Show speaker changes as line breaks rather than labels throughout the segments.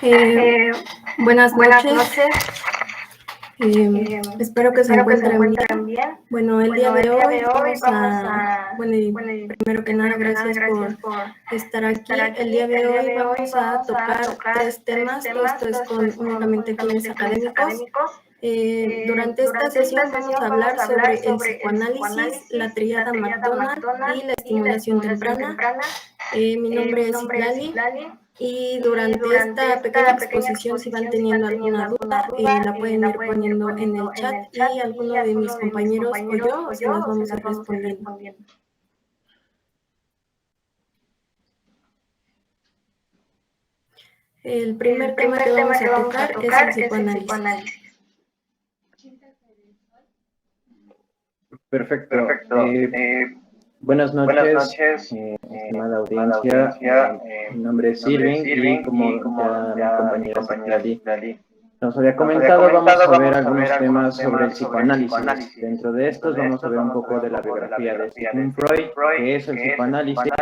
Eh, Buenas
Buenas
noches.
noches.
Espero que se encuentren bien. Bueno, el día de hoy
vamos a
primero que nada, gracias por estar aquí. El día de hoy vamos a tocar 3 temas. Esto es con únicamente fines académicos. Durante esta sesión vamos a hablar sobre el psicoanálisis, la tríada McDonald y la estimulación temprana. Mi nombre es Citlali. Y durante esta pequeña exposición, si van teniendo alguna duda, la pueden ir poniendo en el chat y alguno de mis compañeros o yo se las vamos a ir respondiendo. El primer tema que vamos a tocar es el psicoanálisis.
Perfecto. Buenas noches, estimada audiencia. Mi nombre es Irving y como ya mi compañera Citlali nos había comentado, vamos a ver algunos temas sobre el psicoanálisis. Dentro de estos vamos a ver un poco de la biografía de Sigmund Freud, qué es el psicoanálisis,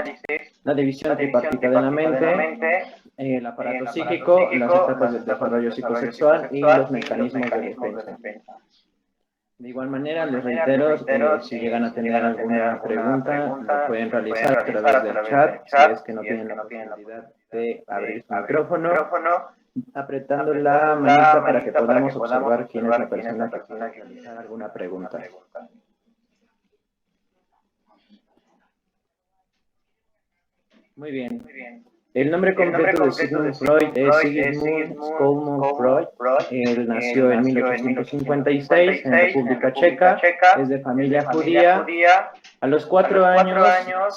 la división tripartita de la mente, el aparato psíquico, las etapas del desarrollo psicosexual y los mecanismos de defensa. De igual manera, les reitero, si llegan a tener alguna pregunta, lo pueden realizar a través del chat, si es que no tienen la posibilidad de abrir su micrófono, apretando la manita para que podamos observar quién es la persona que quiere realizar alguna pregunta. Muy bien. El nombre completo de Sigmund Freud es Sigmund Skålmund Freud. Él nació en 1856 en República Checa, es de familia judía. A los 4 años,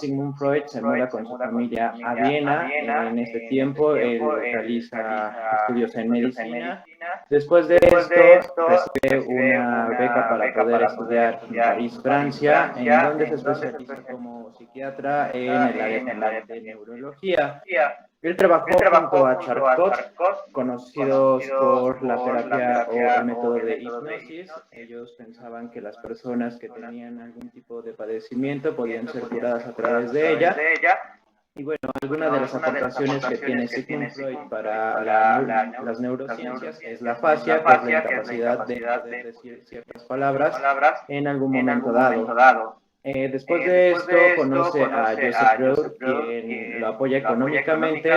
Sigmund Freud se muda con su familia a Viena. En este tiempo, él realiza estudios en medicina. Después de esto, recibe una beca para poder estudiar en París, Francia, en donde se especializa como psiquiatra en el área de neurología. Él trabajó junto a Charcot, conocidos por la terapia o el método de hipnosis. Ellos pensaban que las personas que tenían algún tipo de padecimiento podían ser curadas a través de ella. Y bueno, algunas de las aportaciones que tiene Sigmund Freud para las neurociencias es la afasia, que es la incapacidad de poder decir ciertas palabras en algún momento dado. Después de esto, conoce a Joseph Breuer, quien lo apoya económicamente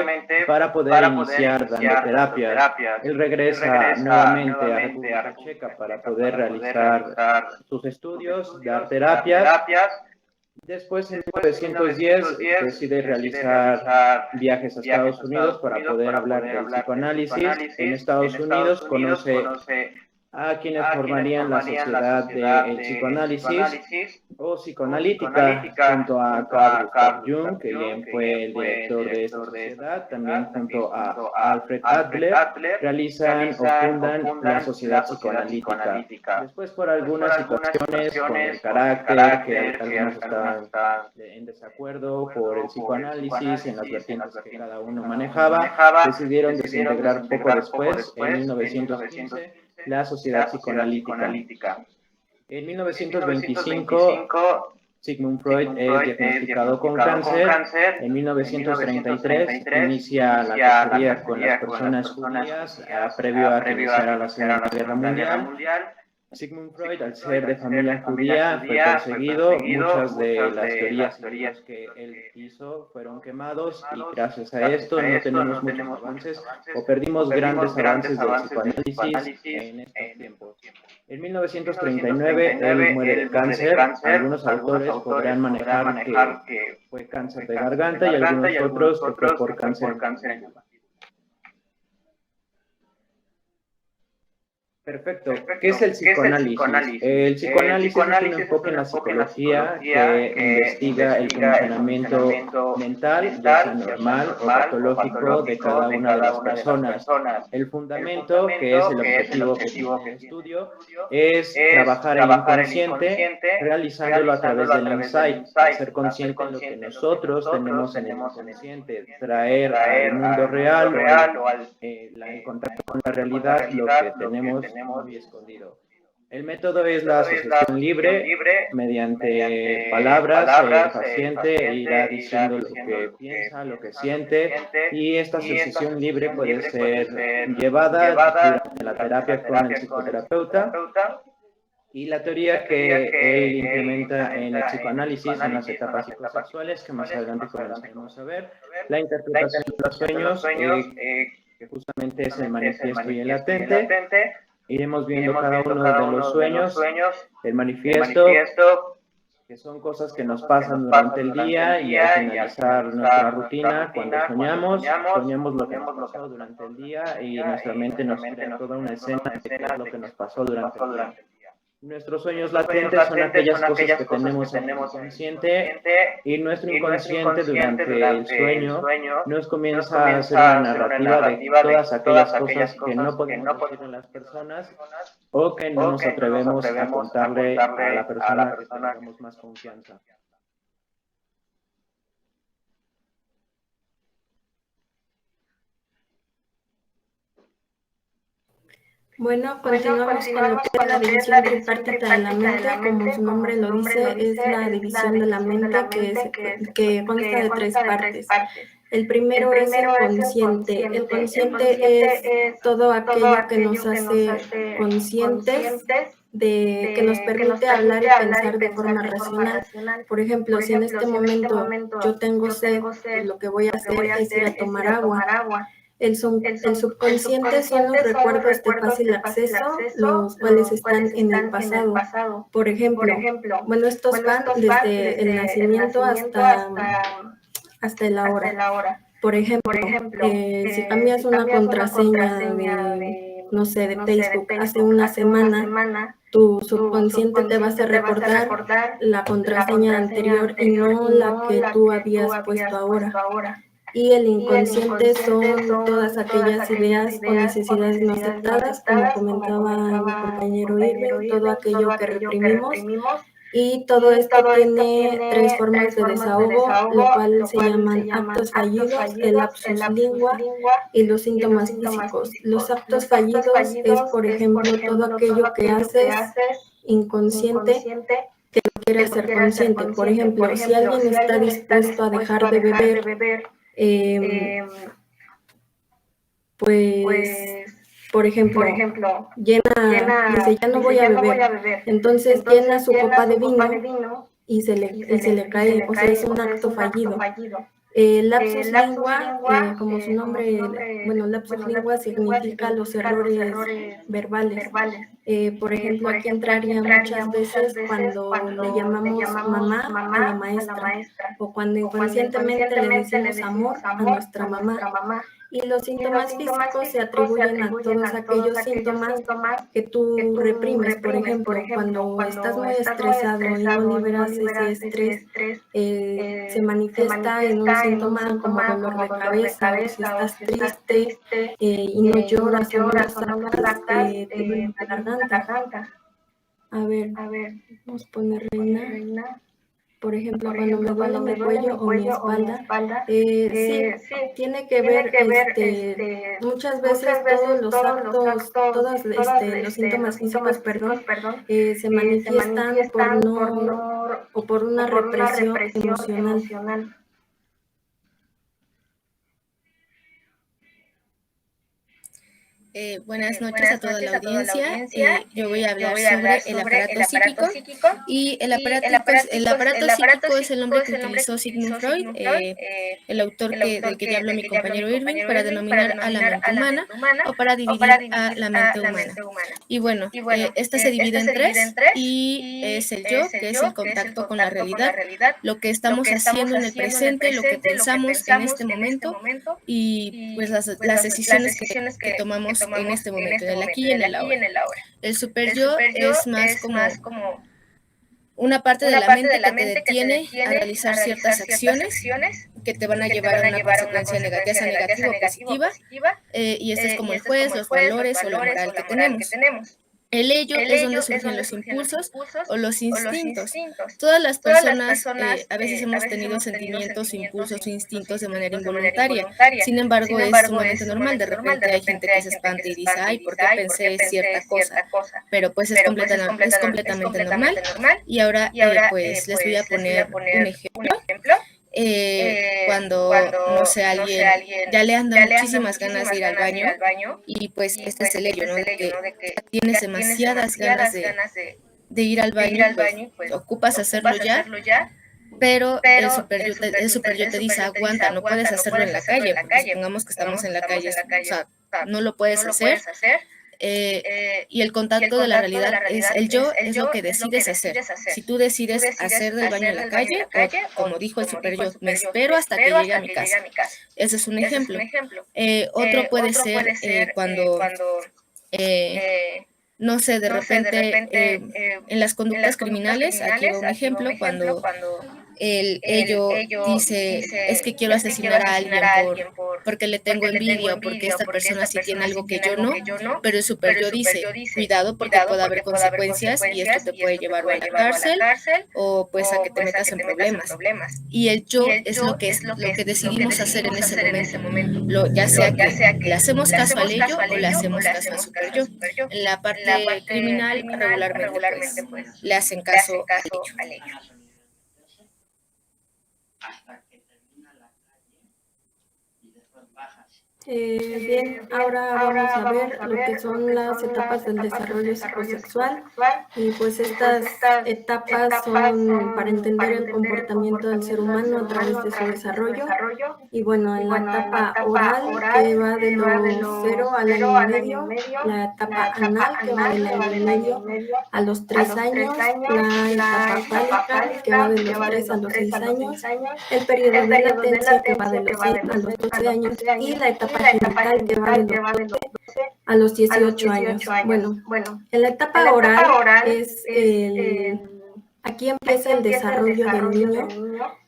para poder iniciar dando terapias. Él regresa nuevamente a República Checa para poder realizar sus estudios, dar terapias. Después, en 1910, decide realizar viajes a Estados Unidos para poder hablar del psicoanálisis. En Estados Unidos conoce a quienes formarían la Sociedad del Psicoanálisis o Psicoanalítica, junto a Carl Gustav Jung, que bien fue el director de esta sociedad, también junto a Alfred Adler, realizan o fundan la Sociedad Psicoanalítica. Después, por algunas situaciones con el carácter, que algunos estaban en desacuerdo por el psicoanálisis, en las vertientes que cada uno manejaba, decidieron desintegrar poco después, en 1915, la Sociedad Psicoanalítica. En 1925, Sigmund Freud es diagnosticado con cáncer. En 1933 inicia la cacería con las personas judías, previo a que iniciara la Segunda Guerra Mundial. Sigmund Freud, al ser de familia judía, fue perseguido. Muchas de las teorías que él hizo fueron quemados y gracias a esto no tenemos muchos avances o perdimos grandes avances del psicoanálisis en estos tiempos. En 1939 él muere de cáncer. Algunos autores podrán manejar que fue cáncer de garganta y algunos otros que fue por cáncer. Perfecto. ¿Qué es el psicoanálisis? El psicoanálisis es un enfoque en la psicología que investiga el funcionamiento mental, ya sea normal o patológico, de cada una de las personas. El fundamento, que es el objetivo que tiene el estudio, es trabajar el inconsciente, realizándolo a través del insight, ser consciente de lo que nosotros tenemos en el inconsciente, traer al mundo real o el contacto con la realidad lo que tenemos muy escondido. El método es la asociación libre, mediante palabras, el paciente irá diciendo lo que piensa, lo que siente, y esta asociación libre puede ser llevada durante la terapia con el psicoterapeuta. Y la teoría que él implementa en el psicoanálisis en las etapas psicosexuales, que más adelante comenzaremos a ver, la interpretación de los sueños, que justamente es el manifiesto y el latente. Iremos viendo cada uno de los sueños, el manifiesto, que son cosas que nos pasan durante el día, y al finalizar nuestra rutina, cuando soñamos lo que nos pasó durante el día, y nuestra mente nos crea toda una escena de qué es lo que nos pasó durante el día. Nuestros sueños latentes son aquellas cosas que tenemos en el inconsciente, y nuestro inconsciente durante el sueño nos comienza a hacer una narrativa de todas aquellas cosas que no podemos decir a las personas o que no nos atrevemos a contarle a la persona que tengamos más confianza.
Bueno, continuamos con lo que es la división tripartita de la mente. Como su nombre lo dice, es la división de la mente que consta de tres partes. El primero es el consciente. El consciente es todo aquello que nos hace conscientes, que nos permite hablar y pensar de forma racional. Por ejemplo, si en este momento yo tengo sed, pues lo que voy a hacer es ir a tomar agua. El subconsciente son los recuerdos de fácil acceso, los cuales están en el pasado. Por ejemplo, bueno, estos van desde el nacimiento hasta el ahora. Por ejemplo, si cambias una contraseña de, no sé, de Facebook hace una semana, tu subconsciente te va a hacer recordar la contraseña anterior y no la que tú habías puesto ahora. Y el inconsciente son todas aquellas ideas o necesidades no aceptadas, como comentaba mi compañero Irving, todo aquello que reprimimos. Y todo esto tiene tres formas de desahogo, lo cual se llaman actos fallidos, el lapsus lingua y los síntomas físicos. Los actos fallidos es, por ejemplo, todo aquello que haces inconsciente que lo quieres hacer consciente. Por ejemplo, si alguien está dispuesto a dejar de beber, pues, por ejemplo, dice, ya no voy a beber, entonces llena su copa de vino y se le cae, o sea, es un acto fallido. Lapsus lingua, como su nombre, bueno, lapsus lingua significa los errores verbales. Por ejemplo, aquí entraría muchas veces cuando le llamamos mamá a la maestra, o cuando inconscientemente le decimos amor a nuestra mamá. Y los síntomas físicos se atribuyen a todos aquellos síntomas que tú reprimes. Por ejemplo, cuando estás muy estresado y no liberas ese estrés, se manifiesta en un síntoma como dolor de cabeza, o si estás triste y no lloras o no lo sacas, te duele la garganta. A ver, vamos a poner reina. Por ejemplo, cuando me duele mi cuello o mi espalda, sí, tiene que ver, muchas veces todos los actos, todos los síntomas físicos, se manifiestan por una represión emocional.
Buenas noches a toda la audiencia. Yo voy a hablar sobre el aparato psíquico. Y el aparato psíquico es el nombre que utilizó Sigmund Freud, el autor del que ya habló mi compañero Irving, para denominar a la mente humana o para dividir a la mente humana. Y bueno, esta se divide en tres, y es el yo, que es el contacto con la realidad, lo que estamos haciendo en el presente, lo que pensamos en este momento, y pues las decisiones que tomamos en este momento, en el aquí y en el ahora. El super yo es más como una parte de la mente que te detiene a realizar ciertas acciones que te van a llevar a una consecuencia negativa, ya sea negativa o positiva, y este es como el juez, los valores o la moral que tenemos. El ello es donde surgen los impulsos o los instintos. Todas las personas a veces hemos tenido sentimientos, impulsos o instintos de manera involuntaria. Sin embargo, es sumamente normal. De repente hay gente que se espanta y dice, ay, ¿por qué pensé cierta cosa? Pero pues es completamente normal. Y ahora pues les voy a poner un ejemplo. Cuando, no sé, alguien ya le anda muchísimas ganas de ir al baño y pues este es el ello, ¿no? De que tienes demasiadas ganas de ir al baño, pues ocupas hacerlo ya, pero el super yo te dice, aguanta, no puedes hacerlo en la calle, porque supongamos que estamos en la calle, o sea, no lo puedes hacer. Y el contacto de la realidad es el yo, es lo que decides hacer. Si tú decides hacer del baño en la calle, o como dijo el super yo, me espero hasta que llegue a mi casa. Ese es un ejemplo. Otro puede ser cuando, no sé, de repente en las conductas criminales, aquí va un ejemplo, cuando ello dice, es que quiero asesinar a alguien porque le tengo envidia o porque esta persona sí tiene algo que yo no, pero el super yo dice, cuidado porque puede haber consecuencias y esto te puede llevar a la cárcel o pues a que te metas en problemas. Y el yo es lo que decidimos hacer en ese momento, ya sea que le hacemos caso al ello o le hacemos caso al super yo. En la parte criminal regularmente pues le hacen caso al ello.
Bien, ahora vamos a ver lo que son las etapas del desarrollo psicosexual y pues estas etapas son para entender el comportamiento del ser humano a través de su desarrollo. Y bueno, en la etapa oral, que va de los 0 al año y medio, la etapa anal, que va del año y medio a los 3 años, la etapa fálica, que va de los 3 a los 6 años, el periodo de latencia, que va de los 6 a los 12 años, y la etapa genital, que va de los 12 a los 18 años. Bueno, en la etapa oral es aquí empieza el desarrollo del niño.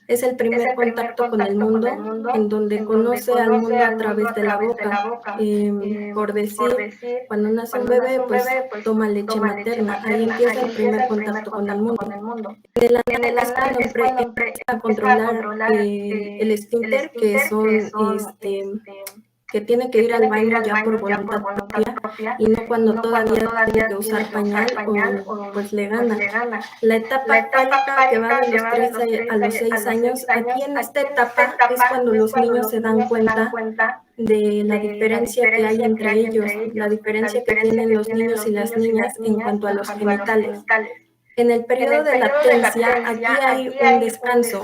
Es el primer contacto con el mundo, en donde conoce al mundo a través de la boca. Por decir, cuando nace un bebé, pues toma leche materna. Ahí empieza el primer contacto con el mundo. En el anal es cuando empieza a controlar el esfínter, que son que tiene que ir al baño ya por voluntad propia y no cuando todavía tiene que usar pañal o pues le gana. La etapa fálica, que va de los 3 a los 6 años, aquí en esta etapa es cuando los niños se dan cuenta de la diferencia que hay entre ellos, la diferencia que tienen los niños y las niñas en cuanto a los genitales. En el periodo de latencia, aquí hay un descanso,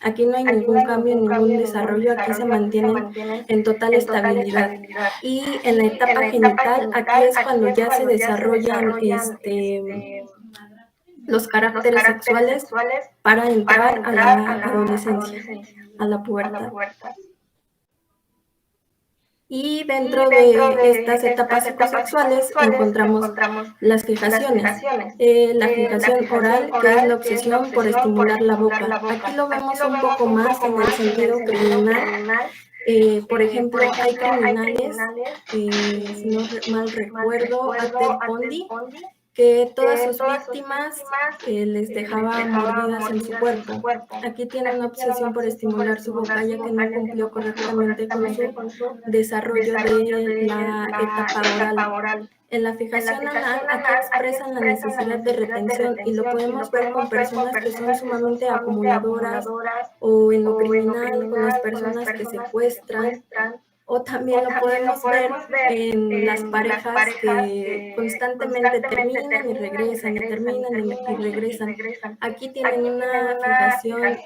aquí no hay ningún cambio, ningún desarrollo, aquí se mantienen en total estabilidad. Y en la etapa genital, aquí es cuando ya se desarrollan los caracteres sexuales para entrar a la adolescencia, a la pubertad. Y dentro de estas etapas psicosexuales encontramos las fijaciones. La fijación oral, que es la obsesión por estimular la boca. Aquí lo vemos un poco más en el sentido criminal. Por ejemplo, hay criminales, si no mal recuerdo, a Ted Bundy, que todas sus víctimas les dejaba mordidas en su cuerpo. Aquí tiene una obsesión por estimular su boca, ya que no cumplió correctamente con su desarrollo de la etapa oral. En la fijación anal, aquí expresan la necesidad de retención y lo podemos ver con personas que son sumamente acumuladoras o en lo criminal con las personas que secuestran. O también lo podemos ver en las parejas que constantemente terminan y regresan, y terminan y regresan. Aquí tienen una fijación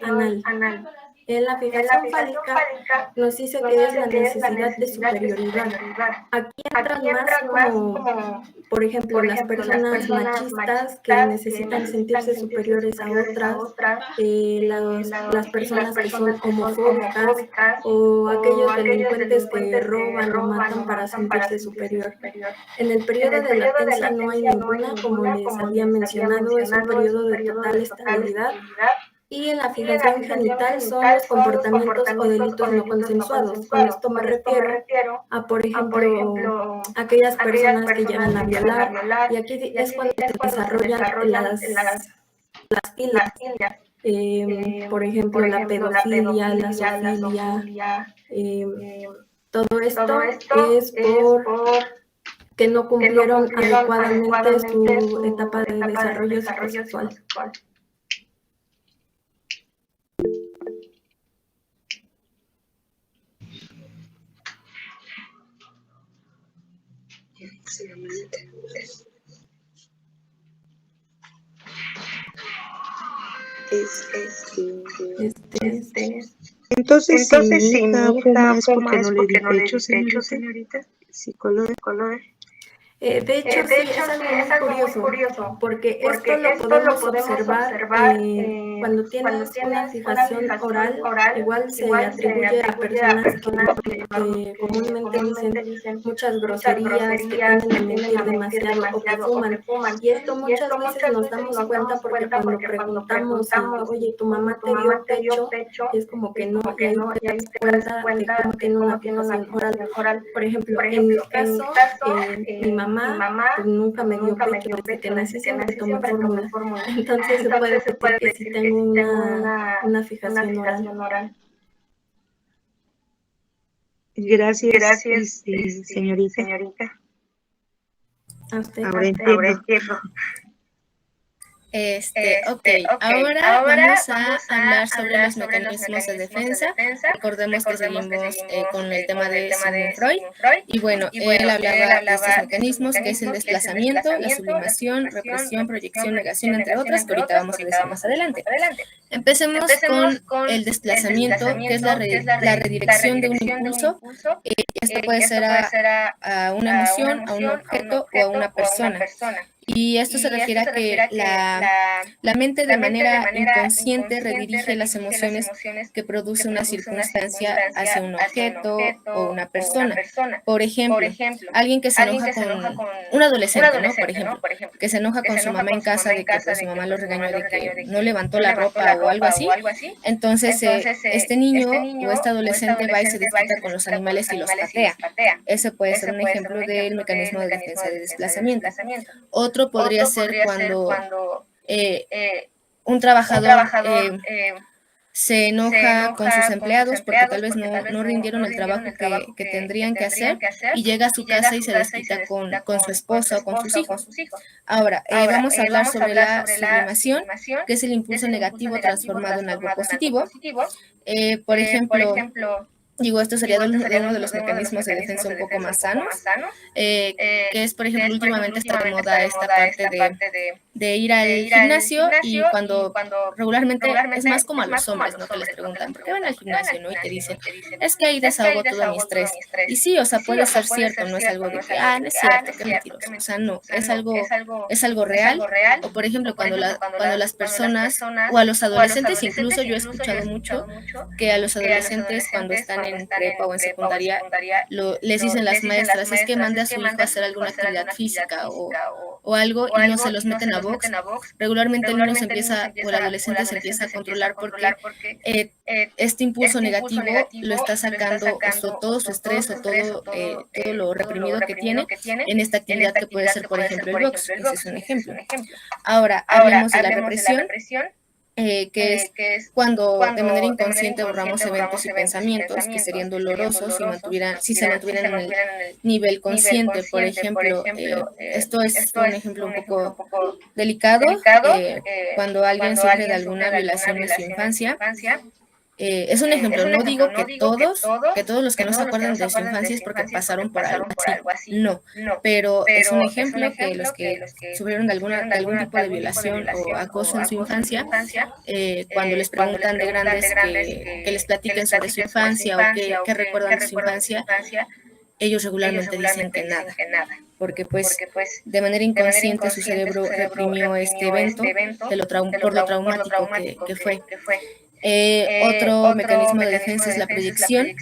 anal. En la fijación fálica nos dice que es la necesidad de superioridad. Aquí entran más como, por ejemplo, las personas machistas que necesitan sentirse superiores a otras, las personas que son homofóbicas o aquellos delincuentes que roban o matan para sentirse superior. En el periodo de latencia no hay ninguna, como les había mencionado, es un periodo de total estabilidad. Y en la fijación genital son los comportamientos o delitos no consensuados. Con esto me refiero a, por ejemplo, aquellas personas que llegan a violar, y aquí es cuando se desarrollan las filias. Por ejemplo, la pedofilia, la zoofilia, todo esto es por que no cumplieron adecuadamente su etapa de desarrollo psicosexual.
Entonces, si mi hija fuma, ¿es porque no le di pecho, señorita? Psicóloga.
De hecho, sí, es algo muy curioso, porque esto lo podemos observar cuando tienes una fijación oral, igual se atribuye a personas que comúnmente dicen muchas groserías, que tienden a mentir demasiado o que fuman. Y esto muchas veces nos damos cuenta porque cuando preguntamos, oye, ¿tu mamá te dio pecho? Y es como que no, y ahí te das cuenta de cómo tiene una fijación oral. Por ejemplo, en mi caso, mi mamá pues nunca me dio pecho, desde que nací siempre tomé fórmula. Entonces se puede decir que sí tengo una fijación oral.
Gracias, señorita.
A usted.
Ahora entiendo.
Ok, ahora vamos a hablar sobre los mecanismos de defensa. Recordemos que seguimos con el tema de Sigmund Freud. Y bueno, él hablaba de estos mecanismos, que es el desplazamiento, la sublimación, represión, proyección, negación, entre otras, que ahorita vamos a decir más adelante. Empecemos con el desplazamiento, que es la redirección de un impulso. Esto puede ser a una emoción, a un objeto o a una persona. Y esto se refiere a que la mente de manera inconsciente redirige las emociones que produce una circunstancia hacia un objeto o una persona. Por ejemplo, alguien que se enoja con un adolescente, ¿no? Por ejemplo, que se enoja con su mamá en casa de que pues, su mamá lo regañó de que no levantó la ropa o algo así. Entonces, este niño o este adolescente va y se desquita con los animales y los patea. Ese puede ser un ejemplo del mecanismo de defensa de desplazamiento. Otro podría ser cuando un trabajador se enoja con sus empleados porque tal vez no rindieron el trabajo que tendrían que hacer y llega a su casa y se desquita con su esposa o con sus hijos. Ahora, vamos a hablar sobre la sublimación, que es el impulso negativo transformado en algo positivo. Por ejemplo, esto sería uno de los mecanismos de defensa un poco más sanos, que es, por ejemplo, últimamente está de moda esta parte de ir al gimnasio y cuando regularmente es más como a los hombres, ¿no? Que les preguntan, ¿por qué van al gimnasio, no? Y te dicen, es que ahí desahogo todo mi estrés. Y sí, o sea, puede ser cierto, no es algo de que, no es cierto, qué mentiroso. O sea, no, es algo real. O, por ejemplo, cuando las personas, o a los adolescentes, incluso yo he escuchado mucho que a los adolescentes cuando están en prepa o en secundaria, les dicen las maestras, es que mande a su hijo a hacer alguna actividad física o algo y no se los meten a box. Regularmente el niño se empieza, o el adolescente se empieza a controlar porque este impulso negativo lo está sacando todo su estrés o todo lo reprimido que tiene en esta actividad que puede ser, por ejemplo, el box. Ese es un ejemplo. Ahora, hablemos de la represión. Que es cuando de manera inconsciente borramos eventos y pensamientos que serían dolorosos si se mantuvieran en el nivel consciente. Por ejemplo, esto es un ejemplo un poco delicado, cuando alguien sufre de alguna violación en su infancia. Es un ejemplo, no digo que todos los que no se acuerdan de su infancia es porque pasaron por algo así, no, pero es un ejemplo que los que sufrieron de algún tipo de violación o acoso en su infancia, cuando les preguntan de grandes que les platiquen sobre su infancia o qué recuerdan de su infancia, ellos regularmente dicen que nada, porque pues de manera inconsciente su cerebro reprimió este evento por lo traumático que fue. Otro mecanismo de defensa es la proyección,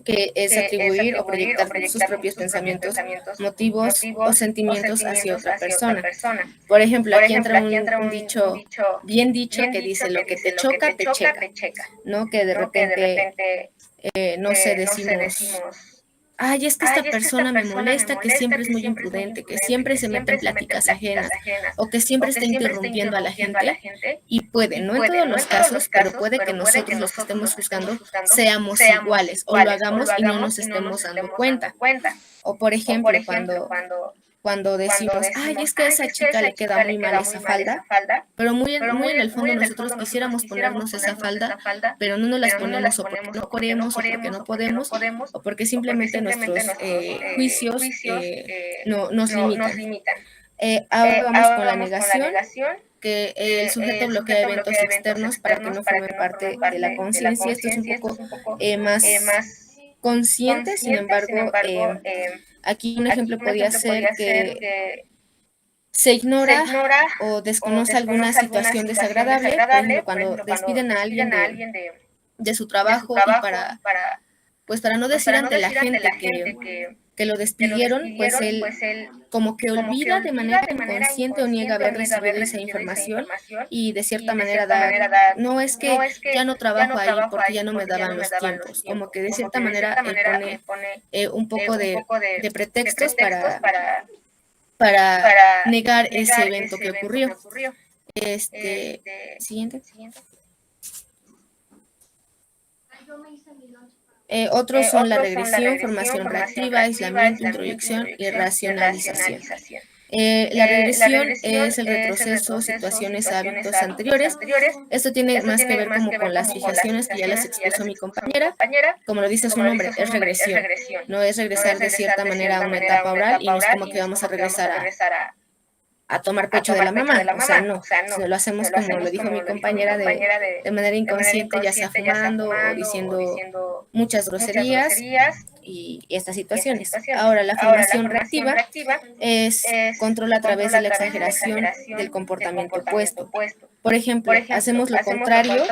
que es atribuir o proyectar sus propios pensamientos, motivos o sentimientos hacia otra persona. Por ejemplo, aquí entra un dicho bien dicho que dice: lo que te choca, te checa, ¿no? Que de repente, no sé, decimos: ay, es que esta persona me molesta, que siempre es muy imprudente, que siempre se mete en pláticas ajenas, o que siempre está interrumpiendo a la gente. Y puede, no en todos los casos, pero puede que nosotros, los que estemos juzgando, seamos iguales, o lo hagamos y no nos estemos dando cuenta. O por ejemplo, cuando decimos: ay, es que a esa chica le queda muy mal esa falda, pero muy en el fondo nosotros quisiéramos ponernos esa falda, pero no nos las ponemos o porque no queremos, o porque no podemos, o porque simplemente nuestros juicios no nos limitan. Ahora vamos con la negación, que el sujeto bloquea eventos externos para que no formen parte de la conciencia. Esto es un poco más consciente, sin embargo, aquí un ejemplo podría ser que se ignora o desconoce alguna situación desagradable, por ejemplo, cuando despiden a alguien de su trabajo y para no decir ante la gente que lo despidieron, pues él como que olvida de manera inconsciente o niega haber recibido esa información y de cierta manera no es que ya no trabajo ahí porque ya no me daban los tiempos, como que de cierta manera él pone un poco de pretextos para negar ese evento que ocurrió. Siguiente. Otros son la regresión, formación reactiva, aislamiento, introyección y racionalización. La regresión es el retroceso, situaciones, hábitos anteriores. Esto tiene más que ver como con las fijaciones que ya las expuso mi compañera. Como lo dice su nombre, es regresión. No es regresar de cierta manera a una etapa oral y no es como que vamos a regresar a tomar pecho de la mamá, o sea, no, lo hacemos como lo dijo mi compañera de manera inconsciente, ya sea fumando o diciendo muchas groserías y estas situaciones. Ahora, la formación reactiva es control a través de la exageración del comportamiento opuesto. Por ejemplo, hacemos lo contrario.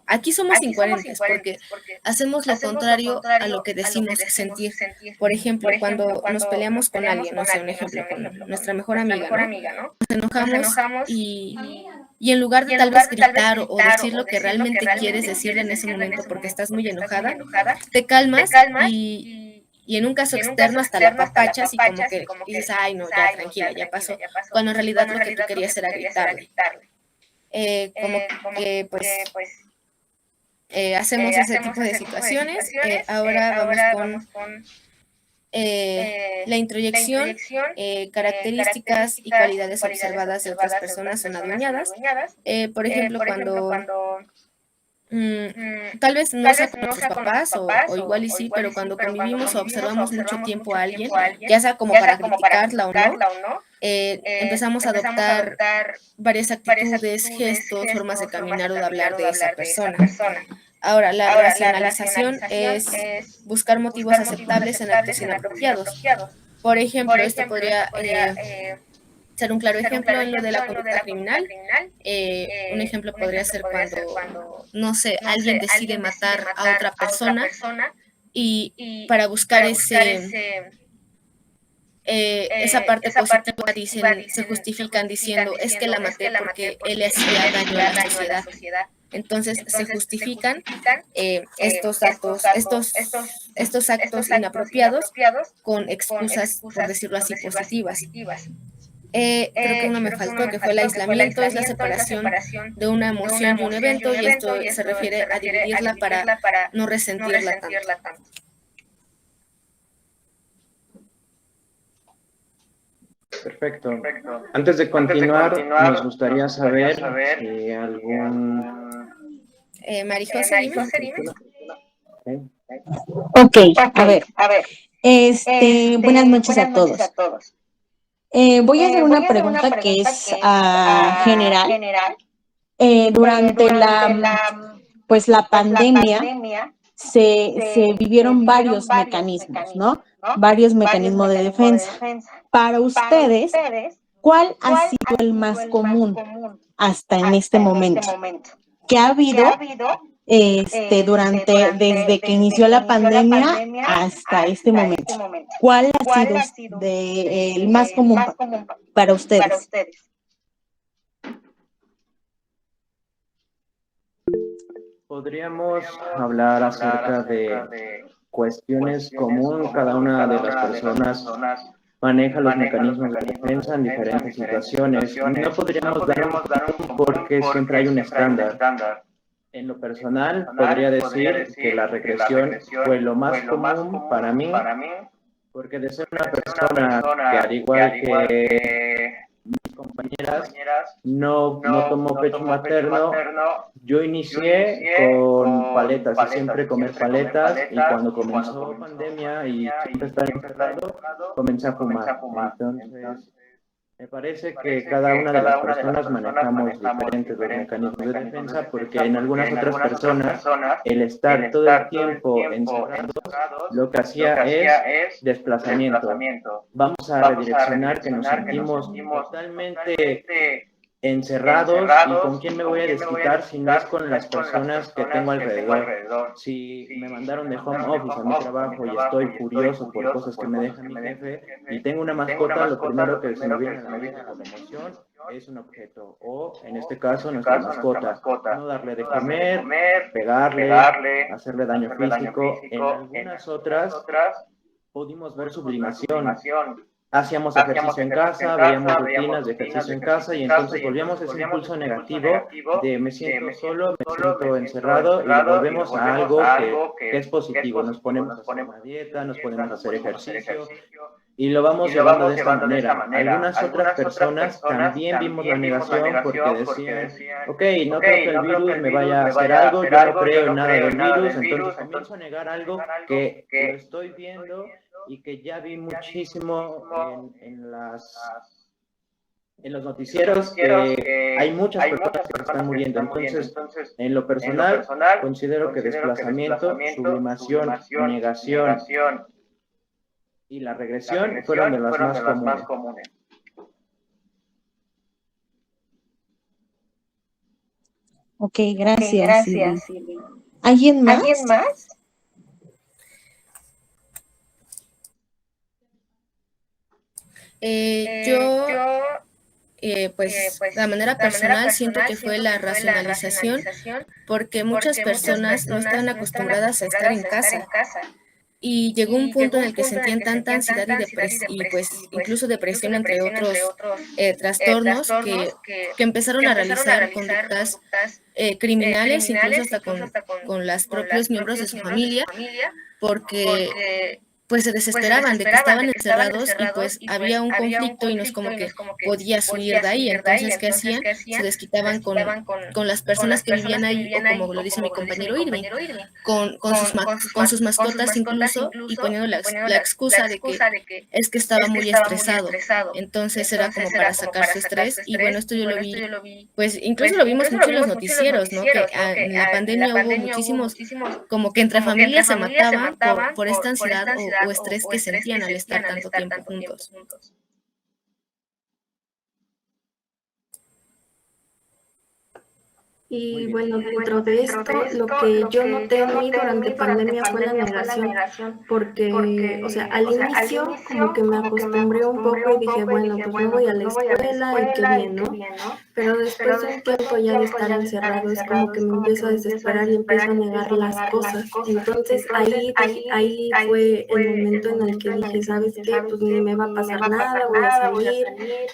Aquí somos incoherentes porque hacemos lo contrario a lo que decimos sentir. Por ejemplo, cuando nos peleamos con alguien, no sé, un ejemplo, con nuestra mejor amiga, ¿no? Nos enojamos y en lugar de tal vez gritar o decir lo que realmente quieres decirle en ese momento porque estás muy enojada, te calmas y en un caso externo hasta la apapachas y como que dices: ay, no, ya tranquila, ya pasó, cuando en realidad lo que tú querías era gritarle. Como que pues hacemos ese tipo de situaciones. Ahora vamos con la introyección, características y cualidades observadas de otras personas son adueñadas. Por ejemplo, cuando tal vez no sea con nuestros papás o igual y sí, pero cuando convivimos o observamos mucho tiempo a alguien, ya sea como para criticarla o no, empezamos a adoptar varias actitudes, gestos, formas de caminar o de hablar de esa persona. Ahora, la racionalización es buscar motivos aceptables en actos inapropiados. Por ejemplo, esto podría ser un claro ejemplo en lo de la conducta criminal. Un ejemplo podría ser cuando, no sé, alguien decide matar a otra persona y para buscar esa parte positiva se justifican diciendo: es que la maté porque él le hacía daño a la sociedad. Entonces se justifican estos actos inapropiados con excusas, por decirlo así, positivas. Creo que uno me faltó, que fue el aislamiento, es la separación de una emoción y un evento, y esto se refiere a dividirla para no resentirla tanto.
Perfecto. Antes de continuar, nos gustaría saber si algún...
Marijose, dime.
Ok, a ver. Buenas noches a todos. Voy a hacer una pregunta que es general. Durante la pandemia se vivieron varios mecanismos, ¿no? Varios mecanismos de defensa. Para ustedes, ¿cuál ha sido el más común hasta en este momento? ¿Qué ha habido desde que inició la pandemia hasta este momento? ¿Cuál ha sido el más común para ustedes?
Podríamos hablar acerca de cuestiones comunes. Cada una de las personas maneja los mecanismos de defensa en diferentes situaciones. No podríamos dar un porque siempre hay un estándar. En lo personal, podría decir que la regresión fue lo más común para mí, porque de ser una persona que, al igual que mis compañeras, no tomó pecho materno, yo inicié con paletas y siempre comer paletas, y cuando comenzó la pandemia y siempre estar encerrado, comencé a fumar. Entonces, me parece que cada una de las personas manejamos diferentes los mecanismos de defensa, porque en algunas otras personas el estar todo el tiempo encerrados lo que hacía es desplazamiento. Vamos a redireccionar que nos sentimos totalmente encerrados, y con quién me voy a desquitar si no es con las personas que tengo alrededor. Si me mandaron de home office a mi trabajo y estoy furioso por cosas que me deja mi jefe y tengo una mascota, lo primero que se me viene a la mente con emoción es un objeto, o en este caso nuestra mascota. No darle de comer, pegarle, hacerle daño físico. En algunas otras pudimos ver sublimación. Hacíamos ejercicio en casa, veíamos rutinas de ejercicio en casa, y entonces volvíamos a ese impulso negativo de me siento solo, me siento encerrado, y lo volvemos a algo que es positivo. Nos ponemos a hacer una dieta, nos ponemos a hacer ejercicio, y lo vamos llevando de esta manera. Algunas otras personas también vimos la negación porque decían, ok, no creo que el virus me vaya a hacer algo, yo no creo en nada del virus, entonces comienzo a negar algo que lo estoy viendo y que ya vi muchísimo en los noticieros, que hay muchas personas que están muriendo. Entonces, en lo personal, considero que desplazamiento, sublimación, negación y la regresión fueron de las más comunes.
Ok, gracias. ¿Alguien más?
Pues de manera personal siento que fue la racionalización, porque muchas personas no estaban acostumbradas a estar en casa, y llegó un punto en el que sentían tanta ansiedad y pues incluso depresión, entre otros trastornos, que empezaron a realizar conductas criminales, incluso hasta con los propios miembros de su familia, porque pues se desesperaban de que estaban encerrados y pues había un conflicto y no es como que podías huir de ahí. Entonces, ¿qué hacían? Se desquitaban con las personas que vivían ahí, o como lo dice mi compañero Irving, con sus mascotas incluso, y poniendo la excusa de que es que estaba muy estresado. Entonces era como para sacar su estrés. Y bueno, esto yo lo vi, pues incluso lo vimos mucho en los noticieros, ¿no? Que en la pandemia hubo muchísimos, como que entre familias se mataban por esta ansiedad o estrés que sentían al estar tanto tiempo juntos.
Y bueno, dentro de esto, lo que yo noté en mí durante pandemia fue la negación, porque, o sea, al inicio como que me acostumbré un poco y dije, bueno, pues no voy a la escuela y qué bien, ¿no? Pero después de un tiempo ya de estar encerrado, es como que me empiezo a desesperar y empiezo a negar las cosas. Entonces ahí fue el momento en el que dije, ¿sabes qué? Pues ni me va a pasar nada, voy a salir.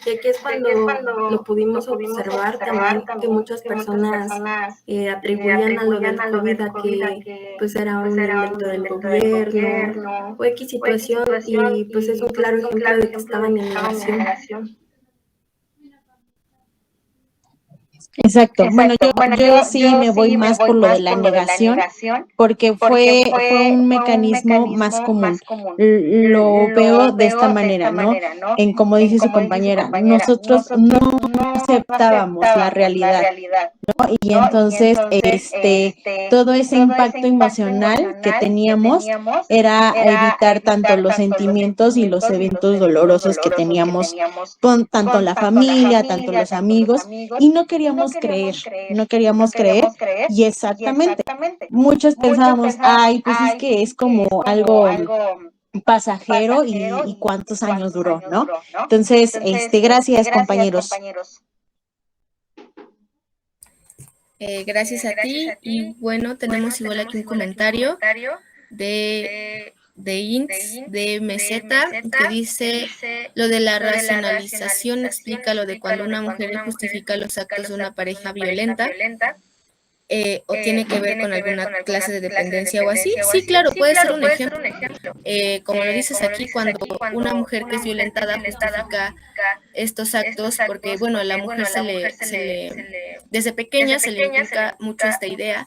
Y aquí es cuando lo pudimos observar también, que muchas personas atribuían a lo del COVID a que pues era un invento del gobierno o X situación, y pues es un claro ejemplo de que estaban en negación.
Exacto. Bueno, yo sí me voy más por lo de la negación, porque fue un mecanismo más común. Lo veo de esta manera, ¿no? En como dice su compañera, nosotros no aceptábamos la realidad, ¿no? Y entonces, todo ese impacto emocional que teníamos era evitar tanto los sentimientos y los eventos dolorosos que teníamos con tanto la familia, tanto los amigos, y no queríamos queríamos creer, y exactamente, muchos pensábamos, ay, pues es que es como algo pasajero y cuántos años duró, ¿no? Entonces, gracias, compañeros.
Gracias a ti. Y bueno, tenemos igual aquí un comentario de Ints, de Meseta, que dice: lo de la racionalización explica lo de cuando una mujer justifica los actos de una pareja violenta. ¿O tiene que ver con alguna clase de dependencia o así? Sí, claro, puede ser un ejemplo. Como lo dices aquí, cuando una mujer que es violentada justifica estos actos, porque bueno, a la mujer desde pequeña se le inculca mucho esta idea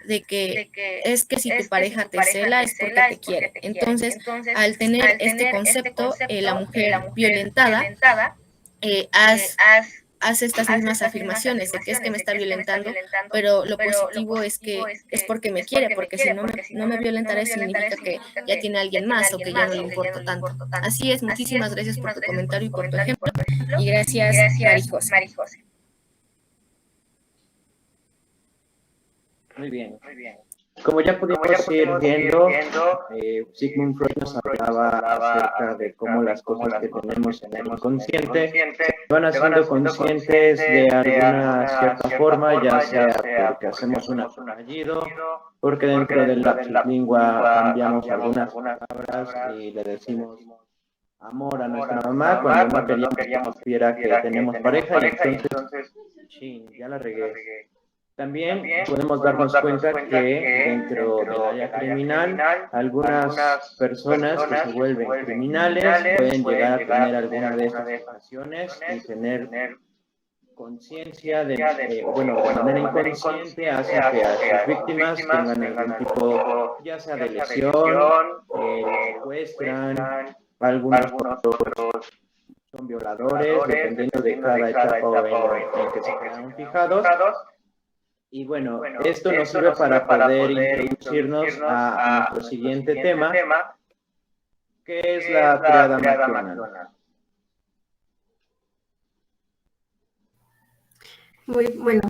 de que es que si tu pareja te cela es porque te quiere. Entonces, al tener este concepto, la mujer violentada hace estas mismas afirmaciones de que es que me está violentando, pero lo positivo es que es porque me quiere, porque si no me violentará significa que ya tiene a alguien más o que ya no le importa tanto. Así es, muchísimas gracias por tu comentario y por tu ejemplo, y gracias, Marijose.
Muy bien. Como ya pudimos ir viendo, Sigmund Freud nos hablaba acerca de cómo las cosas que tenemos en el inconsciente se van haciendo conscientes de alguna cierta forma, ya sea porque hacemos un fallido, porque dentro del lapsus lingua cambiamos algunas palabras y le decimos amor a nuestra mamá cuando no queríamos que supiera que tenemos pareja, y entonces, ya la regué. También podemos darnos cuenta que dentro del área criminal, algunas personas que se vuelven criminales pueden llegar a tener alguna de estas situaciones y tener conciencia de manera inconsciente hacen que a sus víctimas tengan algún tipo, ya sea de lesión, secuestran, algunos otros son violadores, dependiendo de cada etapa en que se quedaron fijados. Y bueno, esto nos sirve para poder introducirnos a nuestro siguiente tema, que es la triada McDonald.
Muy bueno,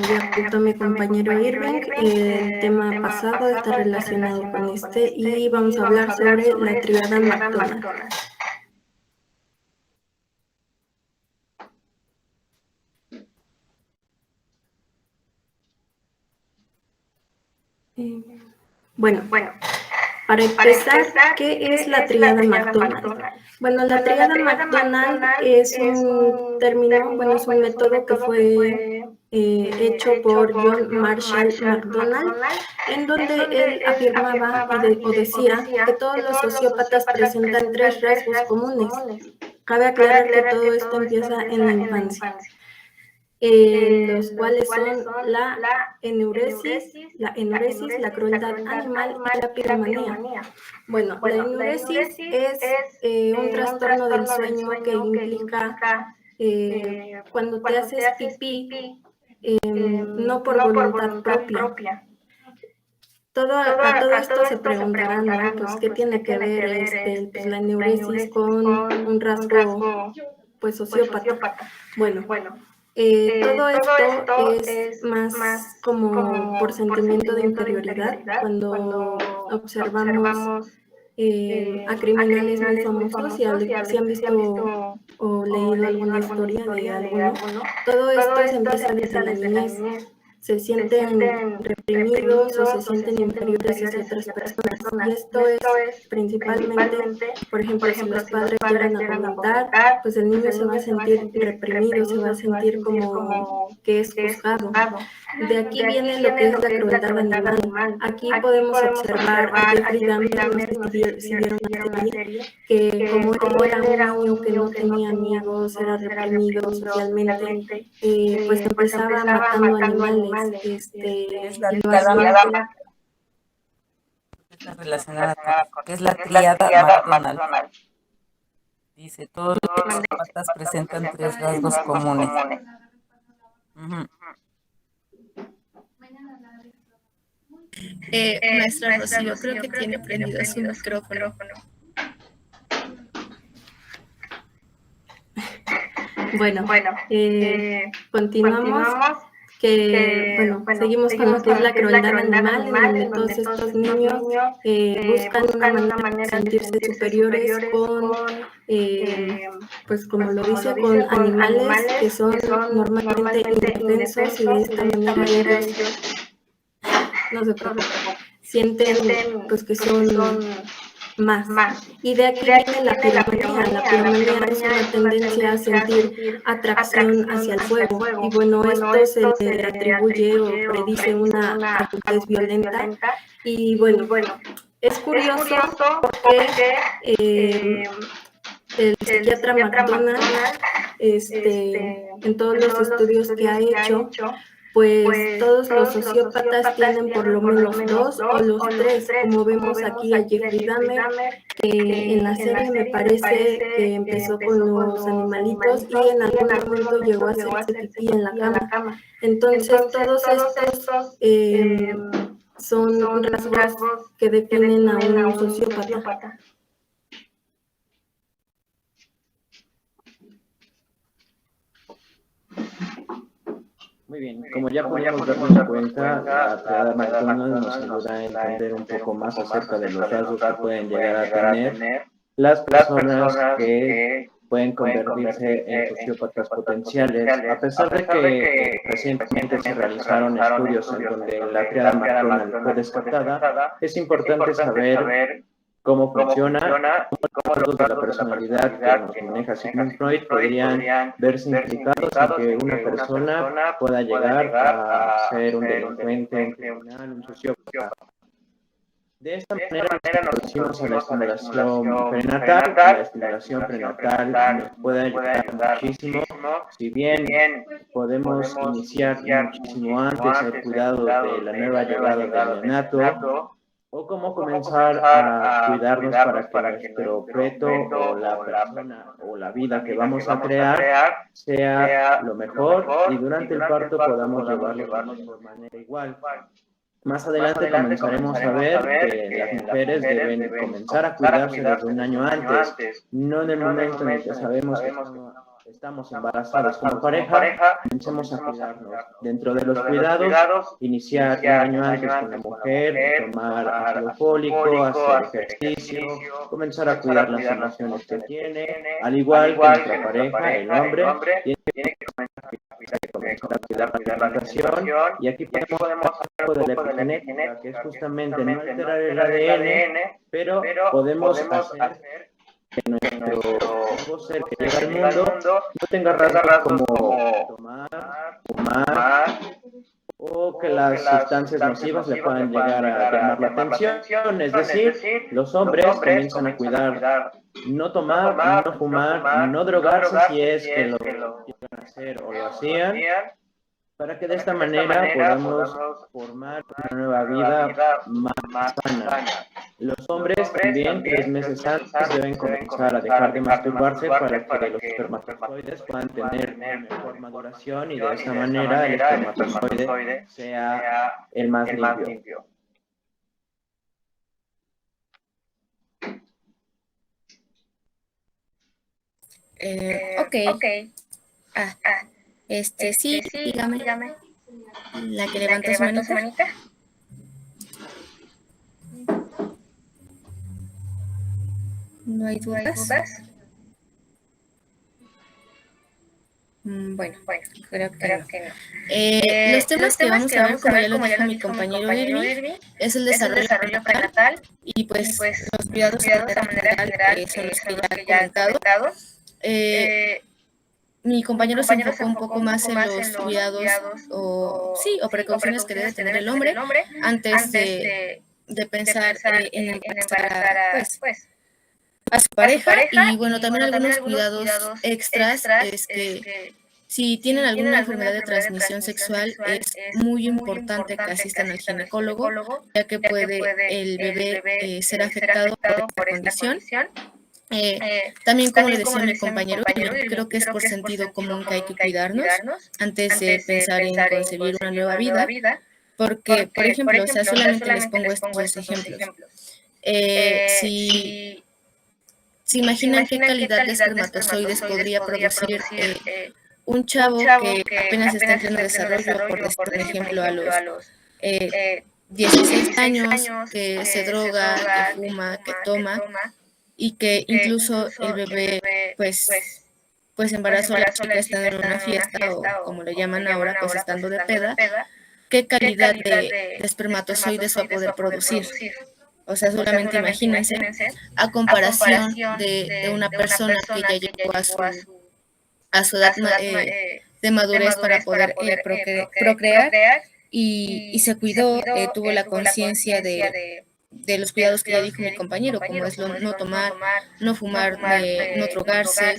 ya apuntó mi compañero Irving. El tema pasado está relacionado con este y vamos a hablar sobre la triada McDonald. Bueno, para empezar, ¿qué es la triada McDonald? Bueno, la triada McDonald es un término, es un método que fue hecho por John Marshall McDonald, en donde él afirmaba o decía que todos los sociópatas presentan 3 rasgos comunes. Cabe aclarar que todo esto empieza en la infancia, los cuales son la enuresis, la crueldad animal y la piromanía. Bueno, la enuresis es un trastorno del sueño que implica cuando te haces pipí, no por voluntad propia. A todo esto se preguntarán, ¿no? Pues, ¿qué tiene que ver la enuresis con un rasgo, sociópata? Bueno, todo esto es más como por sentimiento de inferioridad. Cuando observamos a criminales muy famosos, si han visto o leído alguna historia de alguno, todo esto se empieza desde la niñez. Se sienten reprimidos o se sienten inferiores hacia otras personas. Y esto es principalmente, por ejemplo, si los padres llegan a vomitar, pues el niño se va a sentir reprimido, se va a sentir como que es juzgado. De aquí viene lo que es la crueldad animal. Aquí podemos observar a Jeffrey Dahmer, no sé si vieron la serie, que como él era un niño que no tenía amigos, era reprimido socialmente, pues empezaba matando animales.
Es la triada relacionada con que es la triada McDonald. Dice, todos los psicópatas presentan 3 rasgos comunes.
Maestra Rocío, creo que tiene prendido su micrófono.
Bueno, continuamos. que, bueno, seguimos con lo que es la crueldad animal, en donde todos estos niños buscan una manera de sentirse superiores con, pues como lo dice, con animales que son normalmente indefensos, y de esta manera ellos, no se preocupen, sienten pues que son más. Y de aquí viene la piromanía. La piromanía es una tendencia a sentir atracción hacia el fuego. Y bueno, esto se le atribuye o predice una adultez violenta. Y bueno, es curioso porque el psiquiatra McDonald, en todos los estudios que ha hecho, pues todos los sociópatas tienen por lo menos 2 o los 3, como vemos aquí a Jeffrey Dahmer, que en la serie me parece que empezó con los animalitos y en algún momento llegó a hacerse pipí en la cama. Entonces todos estos son rasgos que definen a un sociópata.
Muy bien, como ya pudimos darnos cuenta, la triada McDonald nos ayuda a entender un poco más acerca de los rasgos que pueden llegar a tener las personas que pueden convertirse en sociópatas potenciales. A pesar de que recientemente se realizaron estudios en donde la triada McDonald fue descartada, es importante saber cómo funciona, cómo los de la personalidad que nos maneja Sigmund Freud podrían verse implicados en que una persona pueda llegar a ser un delincuente, un criminal, un sociópata. De esta manera nos introducimos a la estimulación prenatal. La estimulación prenatal nos puede ayudar muchísimo. Si bien podemos iniciar muchísimo antes el cuidado de la nueva llegada del neonato, o cómo comenzar a cuidarnos para que nuestro feto o la persona o la vida que vamos a crear sea lo mejor y durante el parto podamos llevarlo de mejor manera igual. Más adelante comenzaremos a ver que las mujeres deben comenzar a cuidarse desde un año antes, no en el momento en el que sabemos que estamos embarazados como pareja, comencemos a cuidarnos. Dentro de los cuidados, iniciar un año antes con la mujer, tomar ácido fólico, hacer ejercicio, comenzar a cuidar las emociones que tiene, al igual que nuestra pareja, el hombre, tiene que comenzar a cuidar la alimentación, y aquí podemos hablar de la epigenética, que es justamente no alterar el ADN, pero podemos hacer que nuestro nuevo ser que llega al mundo no tenga rasgos como tomar, fumar, o que las sustancias nocivas le puedan llegar a llamar la atención. Es decir, los hombres comienzan a cuidar no tomar, no fumar, no drogarse si es que lo llegan a hacer o lo hacían, para que de esta manera podamos formar una nueva vida más sana. Los hombres también 3 meses antes deben comenzar a dejar de masturbarse para que los espermatozoides puedan tener mejor maduración y de esta manera el espermatozoide sea el más limpio.
Ok. Sí, dígame. La que levantó su manita. ¿No hay dudas? Bueno, creo que no. Los temas que vamos a ver, como ya lo dijo mi compañero Irving, es el desarrollo prenatal y pues los cuidados de manera general son los que ya he comentado. Mi compañero se enfocó un poco más en los cuidados o precauciones que debe tener el hombre antes de pensar en embarazar a su pareja. Y bueno, también algunos cuidados extras es que si tienen alguna enfermedad de transmisión sexual, es muy importante que asistan al ginecólogo, ya que puede el bebé ser afectado por esta condición. También, como le decía mi compañero, creo que es por sentido común que hay que cuidarnos antes de pensar en concebir una nueva vida, porque, por ejemplo, solamente les pongo estos 2 ejemplos. Si imaginan qué calidad de espermatozoides podría producir un chavo que apenas está en pleno desarrollo, por decir un ejemplo, a los 16 años, que se droga, que fuma, que toma, y que incluso el bebé, pues embarazó a la chica estando en una fiesta, o como le llaman ahora, pues estando de peda, ¿qué calidad de espermatozoides va a poder producir? O sea, solamente imagínense, a comparación de una persona que ya llegó a su edad de madurez para poder procrear, y se cuidó, tuvo la conciencia de los cuidados que ya dijo mi compañero, como es no tomar, no fumar, no drogarse,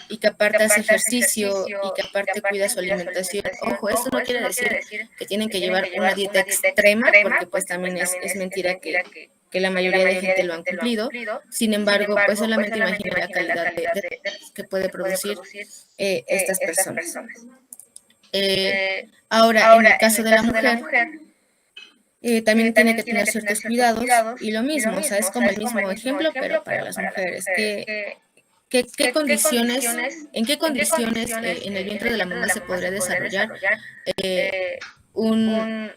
y que aparte hace ejercicio y que aparte cuida su alimentación. Ojo, esto no quiere decir que tienen que llevar una dieta extrema, porque pues también es mentira que la mayoría de gente lo han cumplido. Sin embargo, pues solamente imagina la calidad que puede producir estas personas. Ahora, en el caso de la mujer, también tiene que tener ciertos cuidados, y lo mismo, o sea, es como el mismo ejemplo, pero para las mujeres. ¿Qué condiciones, en qué condiciones en el vientre de la mamá se podría desarrollar un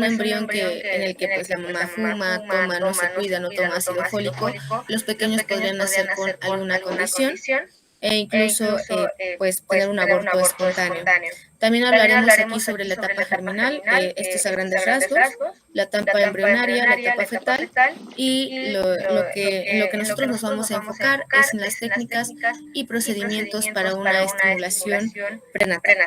embrión en el que pues la mamá fuma, toma, no se cuida, no toma ácido fólico? Los pequeños podrían nacer con alguna condición, e incluso pues tener un aborto espontáneo. También hablaremos aquí sobre la etapa germinal, esto es a grandes rasgos, la etapa embrionaria, la etapa fetal, y en lo que nosotros nos vamos a enfocar es en las técnicas y procedimientos para una estimulación prenatal.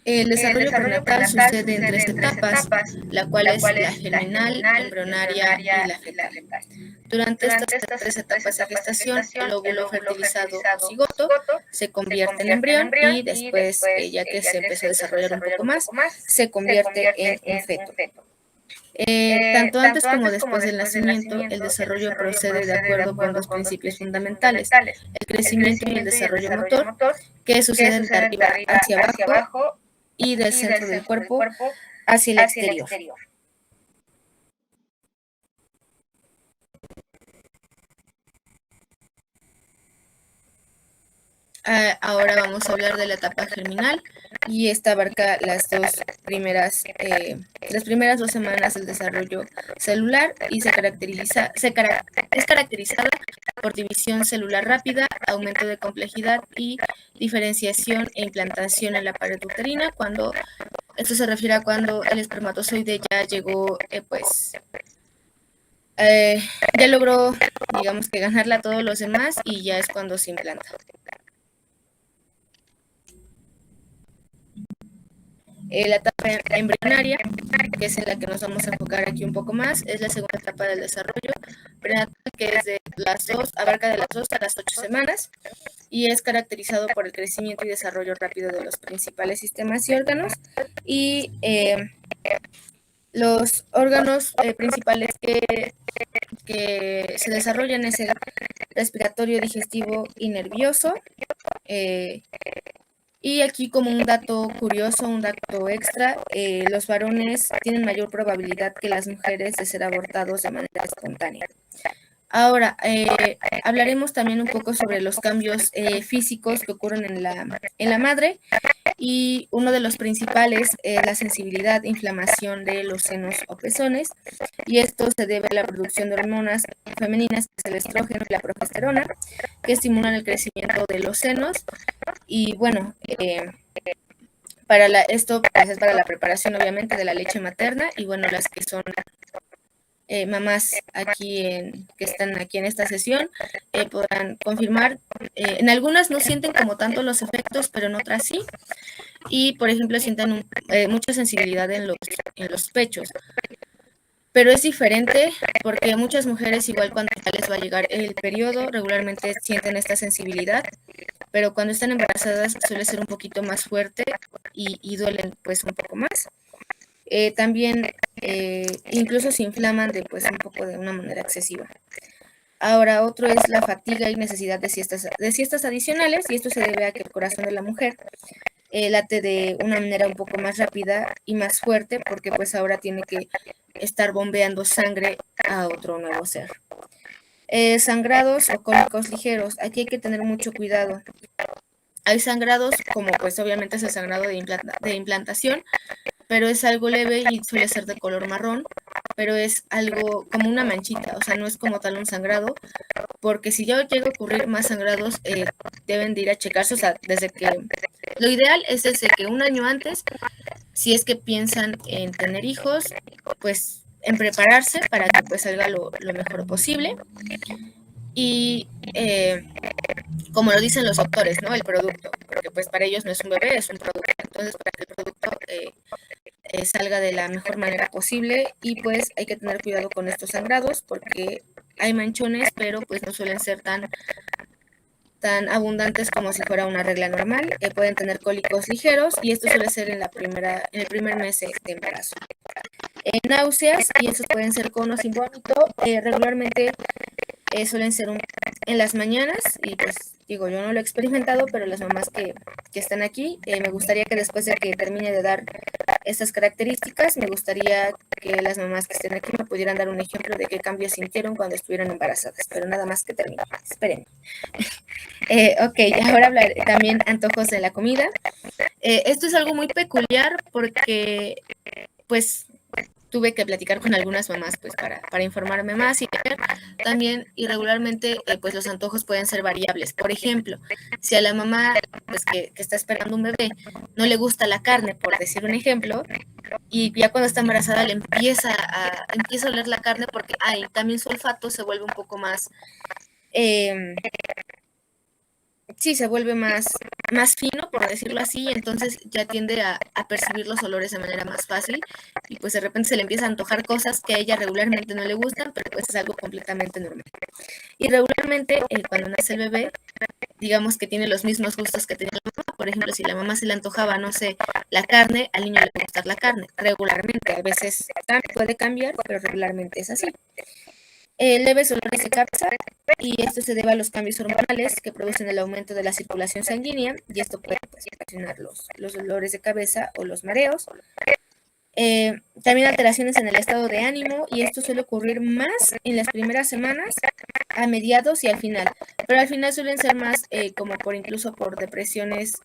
El desarrollo prenatal sucede en 3 etapas, la cual es la germinal, embrionaria y la fetal. Durante estas 3 etapas de gestación, el óvulo fertilizado o cigoto se convierte en embrión, y después, ya que se empezó a desarrollar un poco más, se convierte en un feto. Tanto antes como después del nacimiento, el desarrollo procede de acuerdo con 2 principios fundamentales: el crecimiento y el desarrollo motor, que suceden de arriba hacia abajo y del centro del cuerpo hacia el exterior. Ahora vamos a hablar de la etapa germinal, y esta abarca las primeras 2 semanas del desarrollo celular, y es caracterizada por división celular rápida, aumento de complejidad y diferenciación e implantación en la pared uterina. Esto se refiere a cuando el espermatozoide ya llegó, ya logró, digamos que ganarla a todos los demás, y ya es cuando se implanta. La etapa embrionaria, que es en la que nos vamos a enfocar aquí un poco más, es la segunda etapa del desarrollo prenatal, que es abarca de las 2 a las 8 semanas, y es caracterizado por el crecimiento y desarrollo rápido de los principales sistemas y órganos, y los órganos principales que se desarrollan es el respiratorio, digestivo y nervioso. Y aquí, como un dato curioso, un dato extra, los varones tienen mayor probabilidad que las mujeres de ser abortados de manera espontánea. Ahora, hablaremos también un poco sobre los cambios físicos que ocurren en la madre, y uno de los principales es la sensibilidad e inflamación de los senos o pezones, y esto se debe a la producción de hormonas femeninas, que es el estrógeno y la progesterona, que estimulan el crecimiento de los senos. Y bueno, esto pues, es para la preparación obviamente de la leche materna, y bueno, las que son mamás que están aquí en esta sesión podrán confirmar. En algunas no sienten como tanto los efectos, pero en otras sí, y por ejemplo sienten mucha sensibilidad en los pechos. Pero es diferente, porque muchas mujeres, igual cuando ya les va a llegar el periodo, regularmente sienten esta sensibilidad, pero cuando están embarazadas suele ser un poquito más fuerte y duelen pues un poco más. También incluso se inflaman un poco de una manera excesiva. Ahora, otro es la fatiga y necesidad de siestas adicionales, y esto se debe a que el corazón de la mujer late de una manera un poco más rápida y más fuerte, porque pues ahora tiene que estar bombeando sangre a otro nuevo ser. Sangrados o cólicos ligeros. Aquí hay que tener mucho cuidado. Hay sangrados como pues obviamente es el sangrado de implantación, pero es algo leve y suele ser de color marrón, pero es algo como una manchita, o sea, no es como tal un sangrado, porque si ya llega a ocurrir más sangrados, deben de ir a checarse, o sea, desde que lo ideal es desde que un año antes, si es que piensan en tener hijos, pues en prepararse para que pues salga lo mejor posible. Y como lo dicen los doctores, ¿no? El producto, porque pues para ellos no es un bebé, es un producto. Entonces, para que el producto salga de la mejor manera posible y pues hay que tener cuidado con estos sangrados porque hay manchones, pero pues no suelen ser tan abundantes como si fuera una regla normal. Pueden tener cólicos ligeros y esto suele ser en el primer mes de embarazo. Náuseas, y estos pueden ser con o sin vómito, regularmente suelen ser en las mañanas y pues digo, yo no lo he experimentado, pero las mamás que están aquí, me gustaría que después de que termine de dar estas características, me gustaría que las mamás que estén aquí me pudieran dar un ejemplo de qué cambios sintieron cuando estuvieron embarazadas, pero nada más que termine, esperen. Ok, ahora hablaré también antojos de la comida. Esto es algo muy peculiar porque pues tuve que platicar con algunas mamás pues para informarme más y ver también irregularmente pues los antojos pueden ser variables. Por ejemplo, si a la mamá pues que está esperando un bebé no le gusta la carne, por decir un ejemplo, y ya cuando está embarazada le empieza a oler la carne porque también su olfato se vuelve un poco más sí, se vuelve más fino, por decirlo así, entonces ya tiende a percibir los olores de manera más fácil y pues de repente se le empieza a antojar cosas que a ella regularmente no le gustan, pero pues es algo completamente normal. Y regularmente cuando nace el bebé, digamos que tiene los mismos gustos que tenía la mamá. Por ejemplo, si la mamá se le antojaba, no sé, la carne, al niño le va a gustar la carne, regularmente. A veces puede cambiar, pero regularmente es así. Leves olores de cabeza, y esto se debe a los cambios hormonales que producen el aumento de la circulación sanguínea, y esto puede pues, ocasionar los dolores de cabeza o los mareos. También alteraciones en el estado de ánimo, y esto suele ocurrir más en las primeras semanas, a mediados y al final, pero al final suelen ser más como incluso por depresiones,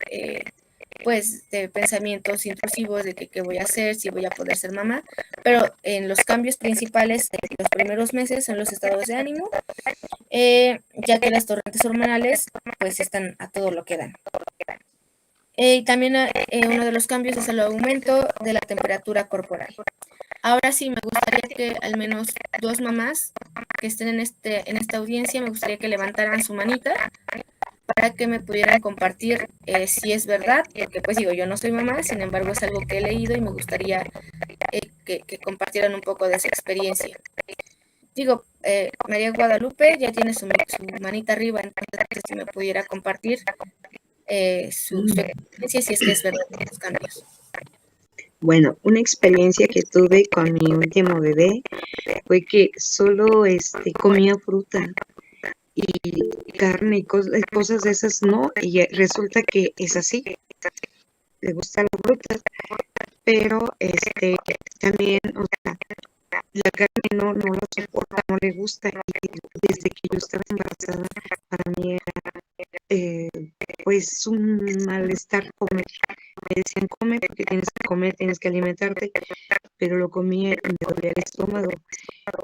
pues de pensamientos intrusivos de que qué voy a hacer, si voy a poder ser mamá, pero en los cambios principales en los primeros meses son los estados de ánimo, ya que las torrentes hormonales pues están a todo lo que dan. También uno de los cambios es el aumento de la temperatura corporal. Ahora sí, me gustaría que al menos 2 mamás que estén en esta audiencia, me gustaría que levantaran su manita para que me pudieran compartir si es verdad, porque pues digo, yo no soy mamá, sin embargo es algo que he leído y me gustaría que compartieran un poco de esa experiencia. Digo, María Guadalupe ya tiene su manita arriba, entonces si me pudiera compartir su experiencia, si es que es verdad los cambios.
Bueno, una experiencia que tuve con mi último bebé fue que solo comía fruta y carne y cosas de esas no, y resulta que es así, le gusta la fruta, pero también, o sea, la carne no lo soporta, no le gusta, y desde que yo estaba embarazada, para mí era pues un malestar comer. Me decían, come porque tienes que comer, tienes que alimentarte, pero lo comía y me dolía el estómago,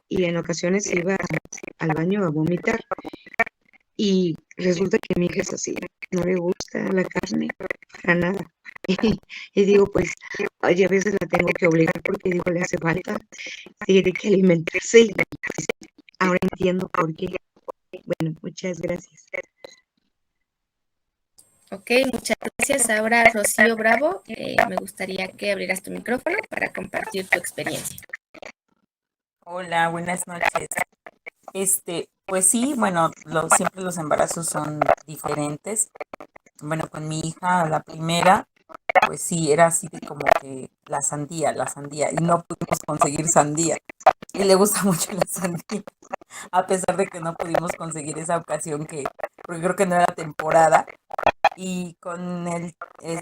y en ocasiones iba al baño a vomitar, y resulta que mi hija es así, no le gusta la carne para nada. Y digo, pues, a veces la tengo que obligar porque digo, le hace falta, tiene que alimentarse, y pues, ahora entiendo por qué. Bueno, muchas gracias.
Ok, muchas gracias. Ahora, Rocío Bravo, me gustaría que abrieras tu micrófono para compartir tu experiencia.
Hola, buenas noches. Pues sí, bueno, siempre los embarazos son diferentes. Bueno, con mi hija, la primera, pues sí, era así de como que la sandía, y no pudimos conseguir sandía. Y le gusta mucho la sandía, a pesar de que no pudimos conseguir esa ocasión porque creo que no era temporada. Y con el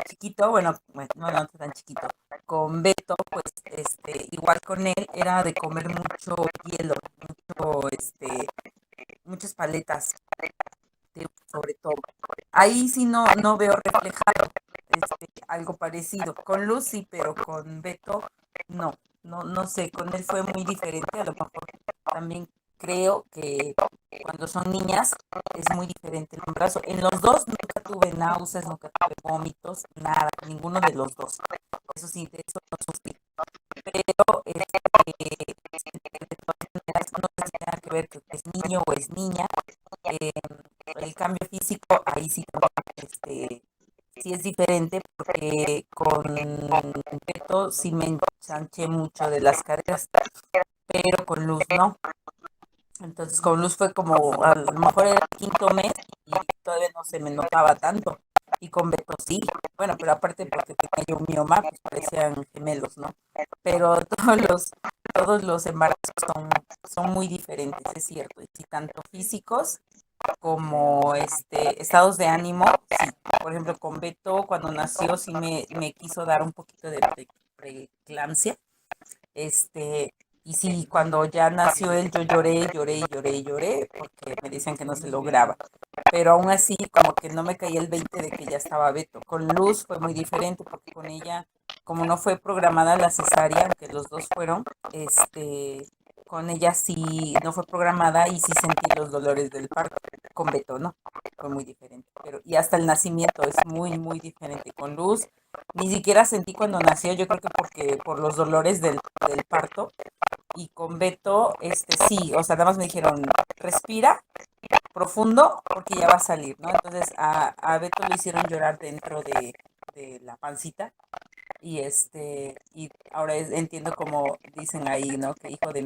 chiquito, bueno, no tan chiquito, con Beto, pues, igual con él era de comer mucho hielo, muchas paletas, sobre todo. Ahí sí no veo reflejado algo parecido. Con Luz sí, pero con Beto no sé, con él fue muy diferente. A lo mejor también creo que cuando son niñas es muy diferente el embarazo. En los dos nunca tuve náuseas, nunca tuve vómitos, nada, ninguno de los dos. Eso sí, de eso no sufrí. Pero de todas maneras no sé si tenga que ver que es niño o es niña. Eh, el cambio físico ahí sí también sí es diferente porque con Beto sí me ensanché mucho de las caderas, pero con Luz no. Entonces con Luz fue como, a lo mejor era el quinto mes y todavía no se me notaba tanto. Y con Beto sí. Bueno, pero aparte porque tenía yo un mioma, pues parecían gemelos, ¿no? Pero todos los embarazos son muy diferentes, es cierto. Y tanto físicos como estados de ánimo, sí. Por ejemplo, con Beto cuando nació sí me quiso dar un poquito de preeclampsia. Y sí, cuando ya nació él, yo lloré, porque me decían que no se lograba. Pero aún así, como que no me caía el 20 de que ya estaba Beto. Con Luz fue muy diferente, porque con ella, como no fue programada la cesárea, aunque los dos fueron, con ella sí no fue programada y sí sentí los dolores del parto. Con Beto, ¿no? Fue muy diferente. Y hasta el nacimiento es muy, muy diferente. Con Luz, ni siquiera sentí cuando nació, yo creo que porque por los dolores del parto. Y con Beto, sí, o sea, nada más me dijeron, respira profundo porque ya va a salir, ¿no? Entonces a Beto lo hicieron llorar dentro de la pancita y ahora entiendo como dicen ahí, ¿no? Que hijo de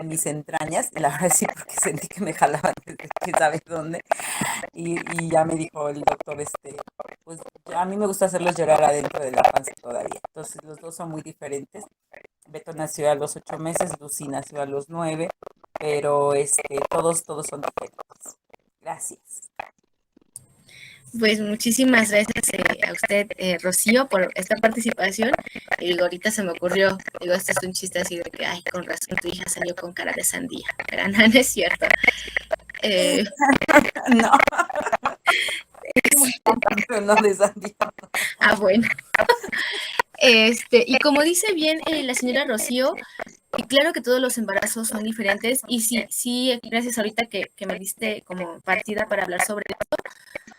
mis entrañas, y la verdad sí, porque sentí que me jalaban desde que sabe dónde, y ya me dijo el doctor, pues a mí me gusta hacerlos llorar adentro de la panza todavía. Entonces los dos son muy diferentes. Beto nació a los 8 meses, Lucy nació a los 9, pero todos son diferentes. Gracias.
Pues muchísimas gracias a usted, Rocío, por esta participación. Y digo, ahorita se me ocurrió, digo, este es un chiste así de que, ay, con razón, tu hija salió con cara de sandía. Pero no es cierto.
No. No de sandía.
Ah, bueno. Y como dice bien la señora Rocío, y claro que todos los embarazos son diferentes, y sí, gracias ahorita que me diste como partida para hablar sobre esto,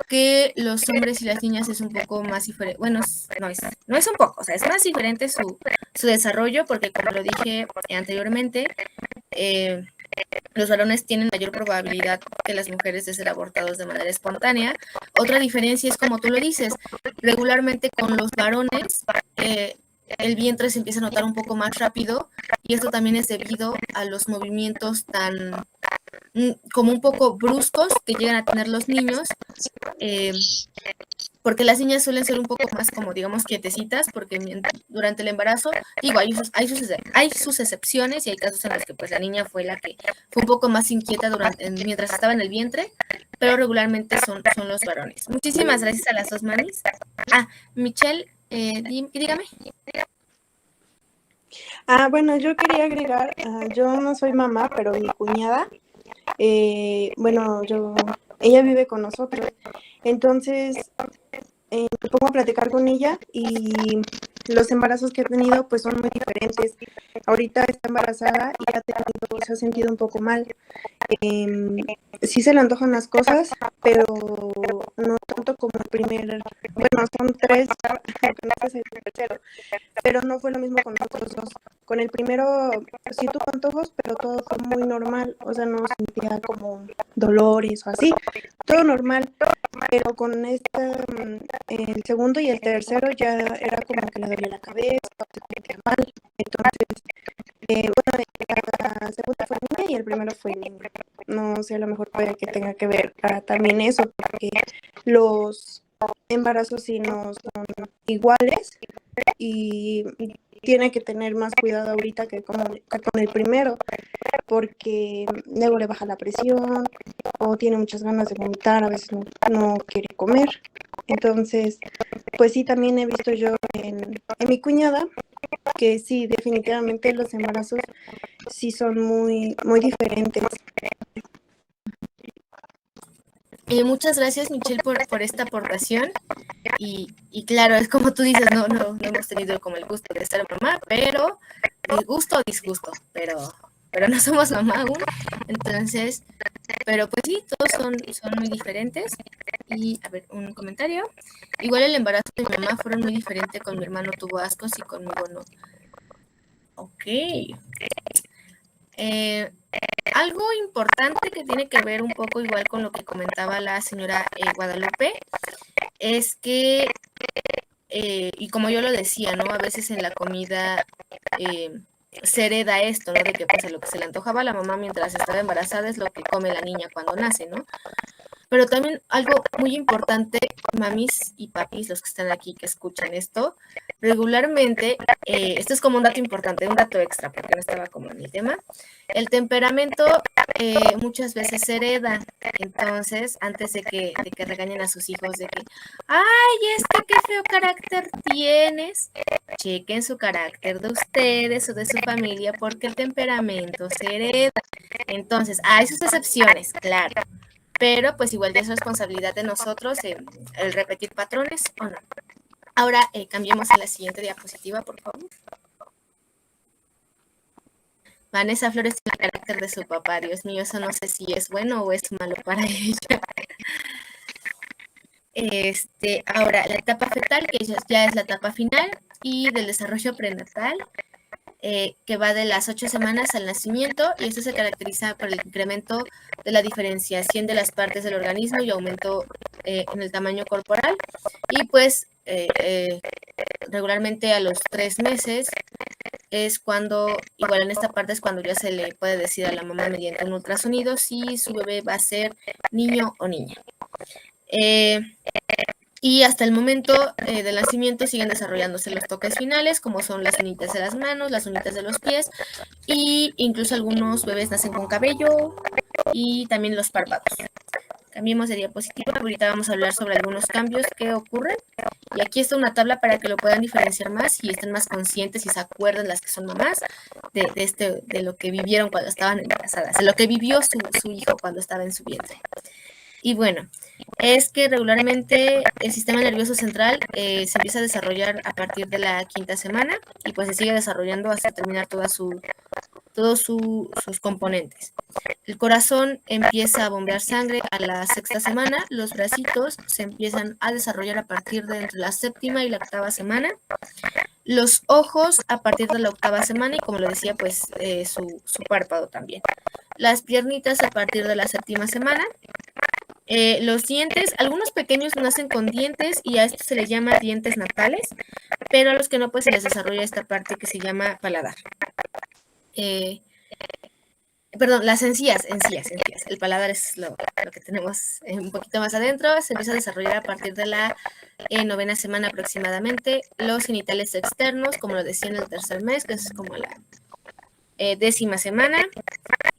que los hombres y las niñas es un poco más diferente, bueno, no es un poco, o sea, es más diferente su desarrollo, porque como lo dije anteriormente, los varones tienen mayor probabilidad que las mujeres de ser abortados de manera espontánea. Otra diferencia es, como tú lo dices, regularmente con los varones el vientre se empieza a notar un poco más rápido, y esto también es debido a los movimientos tan como un poco bruscos que llegan a tener los niños, porque las niñas suelen ser un poco más como, digamos, quietecitas, porque durante el embarazo, digo, hay sus excepciones, y hay casos en los que pues la niña fue la que fue un poco más inquieta mientras estaba en el vientre, pero regularmente son los varones. Muchísimas gracias a las dos mamis. Michelle, dígame.
Bueno, yo quería agregar, yo no soy mamá, pero mi cuñada, bueno, ella vive con nosotros, entonces me pongo a platicar con ella y los embarazos que ha tenido pues son muy diferentes. Ahorita está embarazada y se ha sentido un poco mal. Sí se le antojan las cosas, pero no tanto como el primer, bueno, son 3, aunque no es el tercero, pero no fue lo mismo con nosotros dos. Con el primero sí tuvo antojos, pero todo fue muy normal, o sea, no sentía como dolores o así, todo normal, pero con el segundo y el tercero ya era como que le dolía la cabeza, se sentía mal, entonces, bueno, la segunda fue niña y el primero fue niño. No sé, a lo mejor puede que tenga que ver también eso, porque los embarazos sí no son iguales y tiene que tener más cuidado ahorita que con el primero, porque luego le baja la presión o tiene muchas ganas de vomitar, a veces no quiere comer. Entonces, pues sí, también he visto yo en mi cuñada que sí, definitivamente los embarazos sí son muy, muy diferentes.
Muchas gracias, Michelle, por esta aportación. Y claro, es como tú dices, no hemos tenido como el gusto de ser mamá, pero disgusto o disgusto, pero no somos mamá aún. Entonces, pero pues sí, todos son muy diferentes. Y a ver, un comentario. Igual el embarazo de mi mamá fueron muy diferente, con mi hermano tuvo ascos y conmigo no. Ok. Algo importante que tiene que ver un poco igual con lo que comentaba la señora Guadalupe, es que, y como yo lo decía, ¿no? A veces en la comida se hereda esto, ¿no? De que pues lo que se le antojaba a la mamá mientras estaba embarazada es lo que come la niña cuando nace, ¿no? Pero también algo muy importante, mamis y papis, los que están aquí que escuchan esto, regularmente, esto es como un dato importante, un dato extra, porque no estaba como en el tema, el temperamento muchas veces se hereda. Entonces, antes de que regañen a sus hijos de que, ay, qué feo carácter tienes, chequen su carácter de ustedes o de su familia, porque el temperamento se hereda. Entonces, hay sus excepciones, claro, pero pues igual ya es responsabilidad de nosotros el repetir patrones o no. Ahora cambiemos a la siguiente diapositiva, por favor. Vanessa Flores tiene el carácter de su papá. Dios mío, eso no sé si es bueno o es malo para ella. Ahora, la etapa fetal, que ya es la etapa final, y del desarrollo prenatal, que va de las 8 semanas al nacimiento, y esto se caracteriza por el incremento de la diferenciación de las partes del organismo y aumento en el tamaño corporal. Y pues regularmente a los 3 meses es cuando, igual en esta parte es cuando ya se le puede decir a la mamá mediante un ultrasonido si su bebé va a ser niño o niña. Y hasta el momento del nacimiento siguen desarrollándose los toques finales, como son las uñitas de las manos, las uñitas de los pies, y incluso algunos bebés nacen con cabello y también los párpados. Cambiemos de diapositiva, ahorita vamos a hablar sobre algunos cambios que ocurren. Y aquí está una tabla para que lo puedan diferenciar más y estén más conscientes y se acuerden las que son mamás de lo que vivieron cuando estaban embarazadas, de lo que vivió su hijo cuando estaba en su vientre. Y bueno, es que regularmente el sistema nervioso central se empieza a desarrollar a partir de la 5ª semana y pues se sigue desarrollando hasta terminar todos sus componentes. El corazón empieza a bombear sangre a la 6ª semana, los bracitos se empiezan a desarrollar a partir de entre la 7ª y la 8ª semana, los ojos a partir de la 8ª semana y como lo decía, pues su párpado también. Las piernitas a partir de la 7ª semana. Los dientes, algunos pequeños nacen con dientes y a esto se les llama dientes natales, pero a los que no, pues se les desarrolla esta parte que se llama paladar. Perdón, las encías. El paladar es lo que tenemos un poquito más adentro. Se empieza a desarrollar a partir de la 9ª semana aproximadamente. Los genitales externos, como lo decía en el 3er mes, que es como la 10ª semana.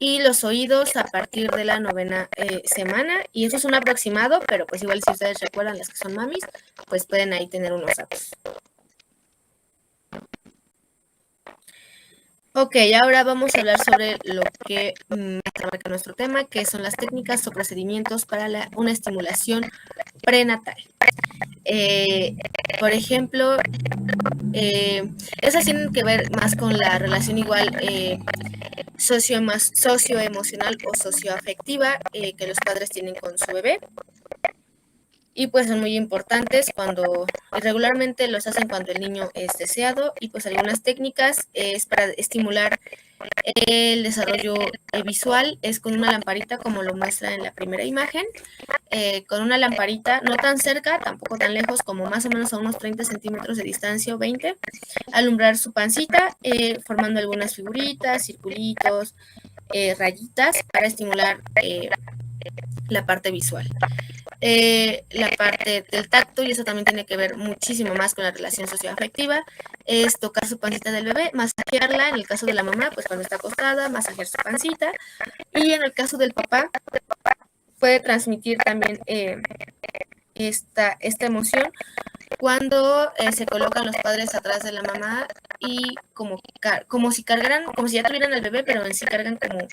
Y los oídos a partir de la 9ª semana. Y eso es un aproximado, pero pues igual si ustedes recuerdan las que son mamis, pues pueden ahí tener unos datos. Ok, ahora vamos a hablar sobre lo que marca nuestro tema, que son las técnicas o procedimientos para una estimulación prenatal. Por ejemplo, esas tienen que ver más con la relación igual socioemocional o socioafectiva que los padres tienen con su bebé. Y pues son muy importantes regularmente los hacen cuando el niño es deseado y pues algunas técnicas es para estimular el desarrollo visual, es con una lamparita como lo muestra en la primera imagen, con una lamparita no tan cerca, tampoco tan lejos, como más o menos a unos 30 centímetros de distancia o 20, alumbrar su pancita formando algunas figuritas, circulitos, rayitas para estimular la parte visual. La parte del tacto, y eso también tiene que ver muchísimo más con la relación socioafectiva, es tocar su pancita del bebé, masajearla, en el caso de la mamá, pues cuando está acostada, masajear su pancita, y en el caso del papá, puede transmitir también esta emoción cuando se colocan los padres atrás de la mamá y como si cargaran, como si ya tuvieran al bebé, pero en sí cargan como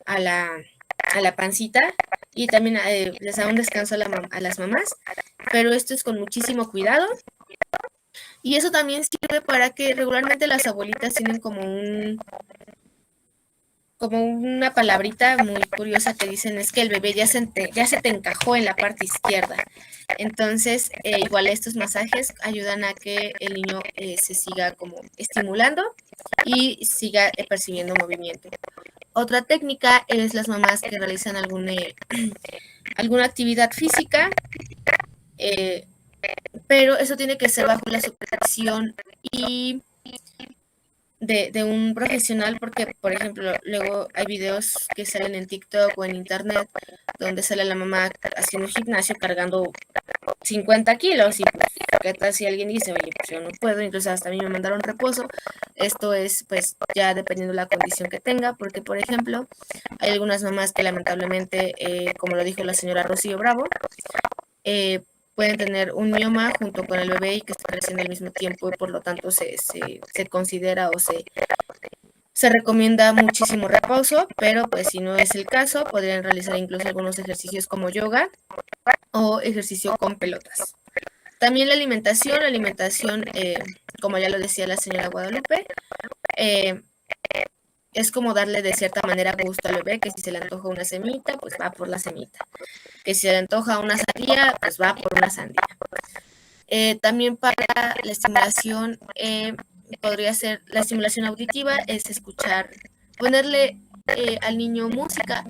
a la pancita, y también les da un descanso a las mamás, pero esto es con muchísimo cuidado. Y eso también sirve para que regularmente las abuelitas tienen como una palabrita muy curiosa que dicen es que el bebé ya se te encajó en la parte izquierda. Entonces, igual estos masajes ayudan a que el niño se siga como estimulando y siga percibiendo movimiento. Otra técnica es las mamás que realizan alguna actividad física, pero eso tiene que ser bajo la supervisión y de un profesional, porque, por ejemplo, luego hay videos que salen en TikTok o en internet donde sale la mamá haciendo gimnasio cargando 50 kilos y pues, ¿qué tal si alguien dice, oye, pues yo no puedo? Entonces hasta a mí me mandaron reposo. Esto es pues ya dependiendo de la condición que tenga, porque por ejemplo, hay algunas mamás que lamentablemente, como lo dijo la señora Rocío Bravo, pueden tener un mioma junto con el bebé y que está creciendo al mismo tiempo y por lo tanto se considera o se recomienda muchísimo reposo, pero pues si no es el caso, podrían realizar incluso algunos ejercicios como yoga o ejercicio con pelotas. También la alimentación, como ya lo decía la señora Guadalupe, es como darle de cierta manera gusto al bebé, que si se le antoja una semita, pues va por la semita. Que si se le antoja una sandía, pues va por una sandía. También para la estimulación, podría ser la estimulación auditiva, es escuchar, ponerle al niño música,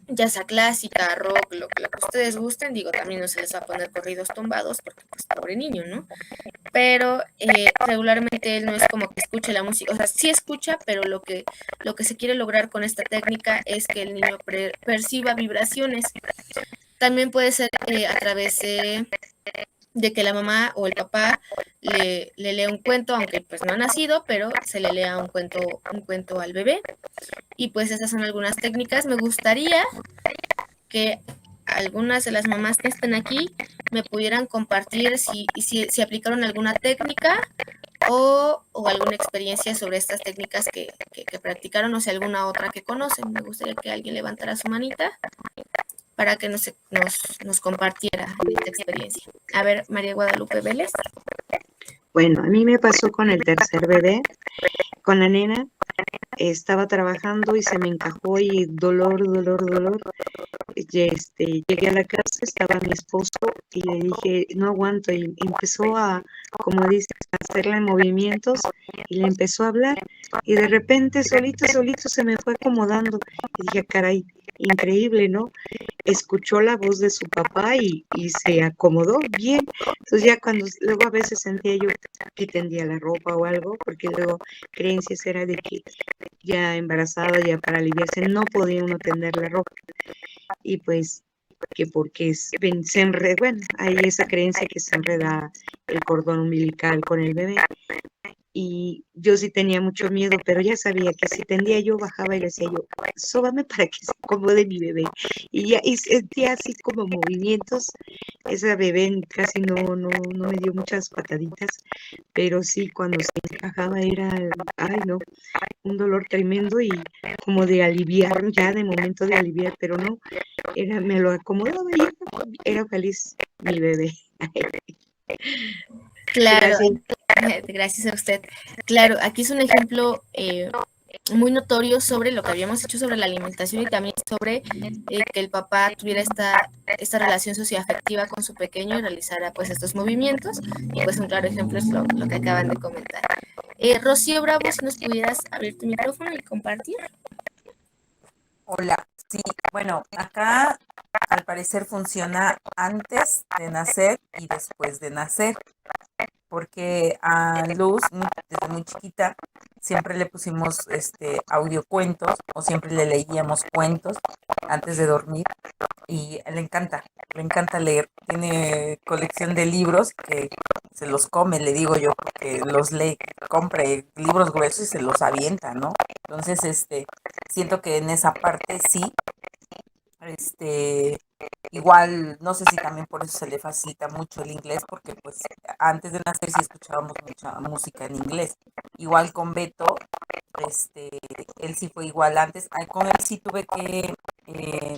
ya sea clásica, rock, lo que ustedes gusten, digo, también no se les va a poner corridos tumbados, porque pues pobre niño, ¿no? Pero regularmente él no es como que escuche la música, o sea, sí escucha, pero lo que se quiere lograr con esta técnica es que el niño perciba vibraciones. También puede ser a través de que la mamá o el papá le lea un cuento, aunque pues no ha nacido, pero se le lea un cuento al bebé. Y pues esas son algunas técnicas. Me gustaría que algunas de las mamás que estén aquí me pudieran compartir si aplicaron alguna técnica o alguna experiencia sobre estas técnicas que practicaron, o sea, alguna otra que conocen. Me gustaría que alguien levantara su manita para que nos compartiera esta experiencia. A ver, María Guadalupe Vélez.
Bueno, a mí me pasó con el tercer bebé, con la nena. Estaba trabajando y se me encajó y dolor. Llegué a la casa, estaba mi esposo y le dije, no aguanto, y empezó a, como dices, a hacerle movimientos y le empezó a hablar y de repente solito se me fue acomodando y dije, caray, increíble, ¿no? Escuchó la voz de su papá y se acomodó bien. Entonces ya luego a veces sentía yo que tendía la ropa o algo, porque luego creencias era de que ya embarazada, ya para aliviarse, no podía uno tender la ropa. Y pues que porque se enreda, bueno, hay esa creencia que se enreda el cordón umbilical con el bebé. Y yo sí tenía mucho miedo, pero ya sabía que si tendía yo, bajaba y le decía yo, sóbame para que se acomode mi bebé. Y sentía así como movimientos. Esa bebé casi no me dio muchas pataditas, pero sí cuando se encajaba era, ay no, un dolor tremendo y como de aliviar, ya de momento de aliviar, pero no, me lo acomodaba y era feliz mi bebé.
Claro, gracias a usted. Claro, aquí es un ejemplo muy notorio sobre lo que habíamos hecho sobre la alimentación y también sobre que el papá tuviera esta relación socioafectiva con su pequeño y realizara pues estos movimientos, y pues un claro ejemplo es lo que acaban de comentar. Rocío Bravo, si nos pudieras abrir tu micrófono y compartir.
Hola, sí, bueno, acá al parecer funciona antes de nacer y después de nacer, porque a Luz, desde muy chiquita, siempre le pusimos audiocuentos o siempre le leíamos cuentos antes de dormir y le encanta leer. Tiene colección de libros que se los come, le digo yo, porque los lee, compre libros gruesos y se los avienta, ¿no? Entonces, siento que en esa parte sí, igual, no sé si también por eso se le facilita mucho el inglés, porque pues antes de nacer sí escuchábamos mucha música en inglés. Igual con Beto, él sí fue igual antes. Con él sí tuve que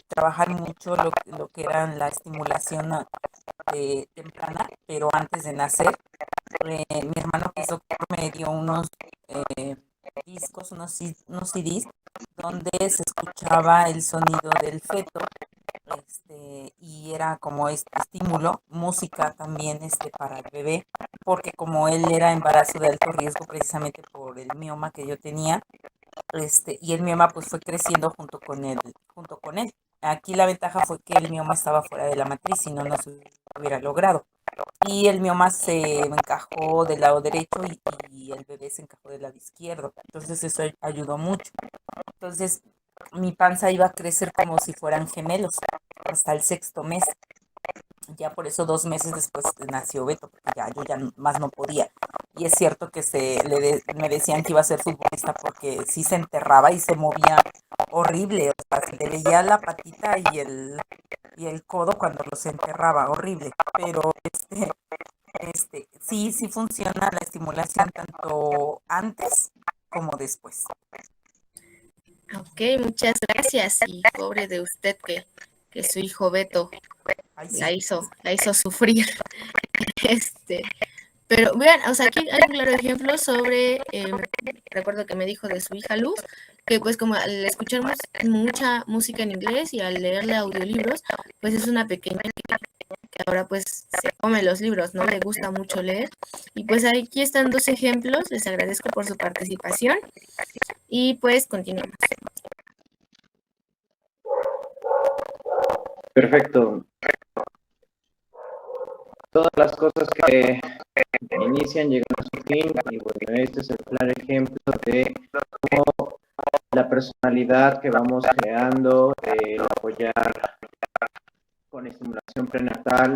trabajar mucho lo que era la estimulación temprana, pero antes de nacer. Mi hermano, que es doctor, me dio unos discos, unos CDs, donde se escuchaba el sonido del feto, y era como este estímulo, música también para el bebé, porque como él era embarazo de alto riesgo precisamente por el mioma que yo tenía, y el mioma pues fue creciendo junto con él. Aquí la ventaja fue que el mioma estaba fuera de la matriz, si no, no se hubiera logrado. Y el mioma se encajó del lado derecho y el bebé se encajó del lado izquierdo. Entonces eso ayudó mucho. Entonces mi panza iba a crecer como si fueran gemelos hasta el 6º mes. Ya por eso 2 meses después nació Beto, porque yo ya más no podía. Y es cierto que me decían que iba a ser futbolista porque sí se enterraba y se movía horrible. O sea, se le veía la patita y el codo cuando los enterraba, horrible. Pero sí funciona la estimulación tanto antes como después.
Ok, muchas gracias. Y pobre de usted que su hijo Beto
Ay, sí.
la hizo sufrir. Pero vean, o sea, aquí hay un claro ejemplo sobre, recuerdo que me dijo de su hija Luz, que pues como al escuchar mucha música en inglés y al leerle audiolibros, pues es una pequeña que ahora pues se come los libros, ¿no? Le gusta mucho leer. Y pues aquí están 2 ejemplos, les agradezco por su participación y pues continuamos.
Perfecto. Todas las cosas que inician llegan a su fin y bueno, este es el claro ejemplo de cómo la personalidad que vamos creando, el apoyar con estimulación prenatal,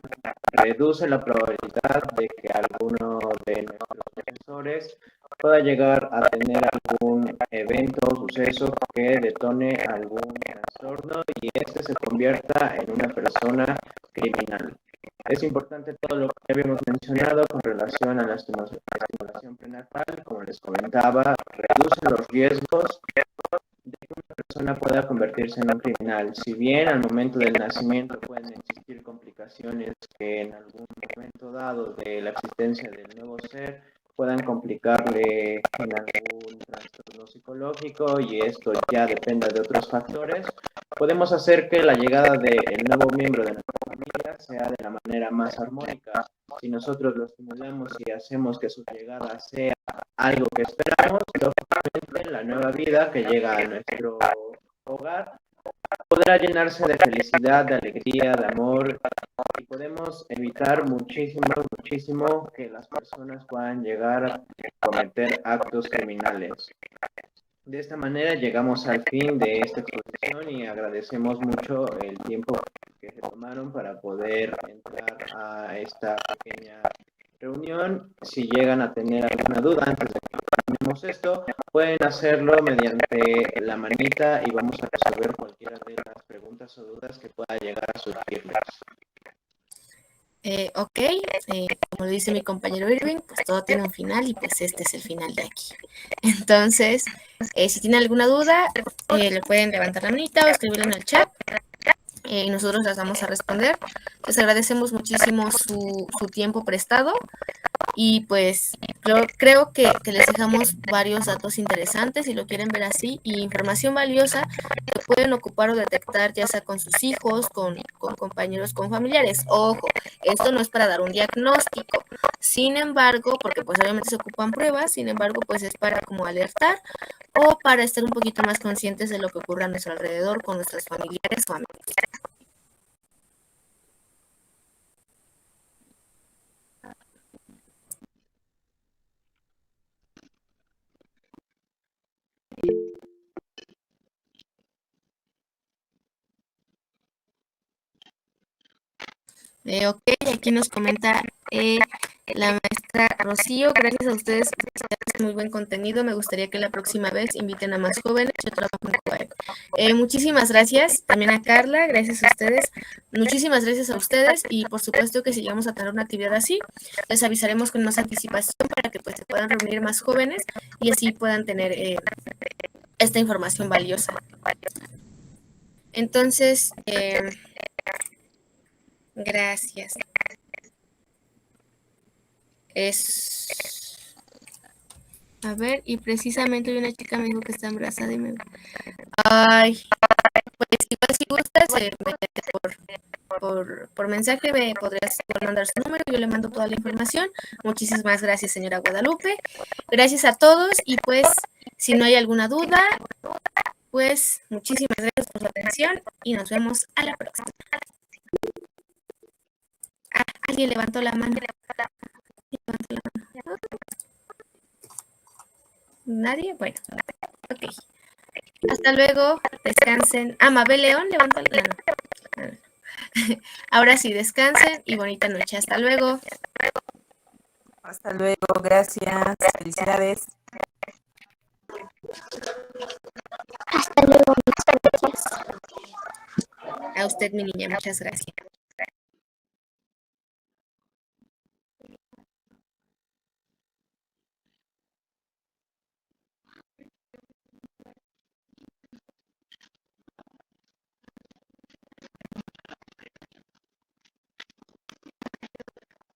reduce la probabilidad de que alguno de nuestros profesores pueda llegar a tener algún evento o suceso que detone algún trastorno y este se convierta en una persona criminal. Es importante todo lo que habíamos mencionado con relación a la estimulación prenatal, como les comentaba, reduce los riesgos de que una persona pueda convertirse en un criminal. Si bien al momento del nacimiento pueden existir complicaciones que en algún momento dado de la existencia del nuevo ser puedan complicarle en algún trastorno psicológico y esto ya dependa de otros factores, podemos hacer que la llegada del nuevo miembro de nuestra familia sea de la manera más armónica. Si nosotros lo estimulamos y hacemos que su llegada sea algo que esperamos, lógicamente la nueva vida que llega a nuestro hogar podrá llenarse de felicidad, de alegría, de amor y podemos evitar muchísimo que las personas puedan llegar a cometer actos criminales. De esta manera llegamos al fin de esta exposición y agradecemos mucho el tiempo que se tomaron para poder entrar a esta pequeña reunión. Si llegan a tener alguna duda antes de que terminemos esto, pueden hacerlo mediante la manita y vamos a resolver cualquiera de las preguntas o dudas que pueda llegar a surgirles.
Ok, como lo dice mi compañero Irving, pues todo tiene un final y pues este es el final de aquí. Entonces, si tienen alguna duda, le pueden levantar la manita o escribirla en el chat y nosotros las vamos a responder. Les agradecemos muchísimo su tiempo prestado y pues yo creo que les dejamos varios datos interesantes si lo quieren ver así y información valiosa que pueden ocupar o detectar ya sea con sus hijos, con compañeros, con familiares. Ojo, esto no es para dar un diagnóstico, sin embargo, porque pues obviamente se ocupan pruebas, sin embargo pues es para como alertar o para estar un poquito más conscientes de lo que ocurre a nuestro alrededor con nuestros familiares o amigos. Ok, aquí nos comenta la maestra Rocío, gracias a ustedes, muy buen contenido, me gustaría que la próxima vez inviten a más jóvenes, yo trabajo en Coaec. Muchísimas gracias, también a Carla, gracias a ustedes, muchísimas gracias a ustedes y por supuesto que si llegamos a tener una actividad así, les avisaremos con más anticipación para que pues se puedan reunir más jóvenes y así puedan tener esta información valiosa. Entonces, gracias. A ver, y precisamente una chica me dijo que está embarazada y me... Ay, pues igual si gustas, métete por mensaje, me podrías mandar su número, yo le mando toda la información. Muchísimas gracias, señora Guadalupe. Gracias a todos y pues, si no hay alguna duda, pues muchísimas gracias por su atención y nos vemos a la próxima. Ah, alguien levantó la mano. ¿Nadie? Bueno, ok. Hasta luego, descansen. Ah, Mabel León, levanta la mano. Ahora sí, descansen y bonita noche. Hasta luego.
Hasta luego, gracias, felicidades.
Hasta luego, muchas gracias.
A usted, mi niña, muchas gracias.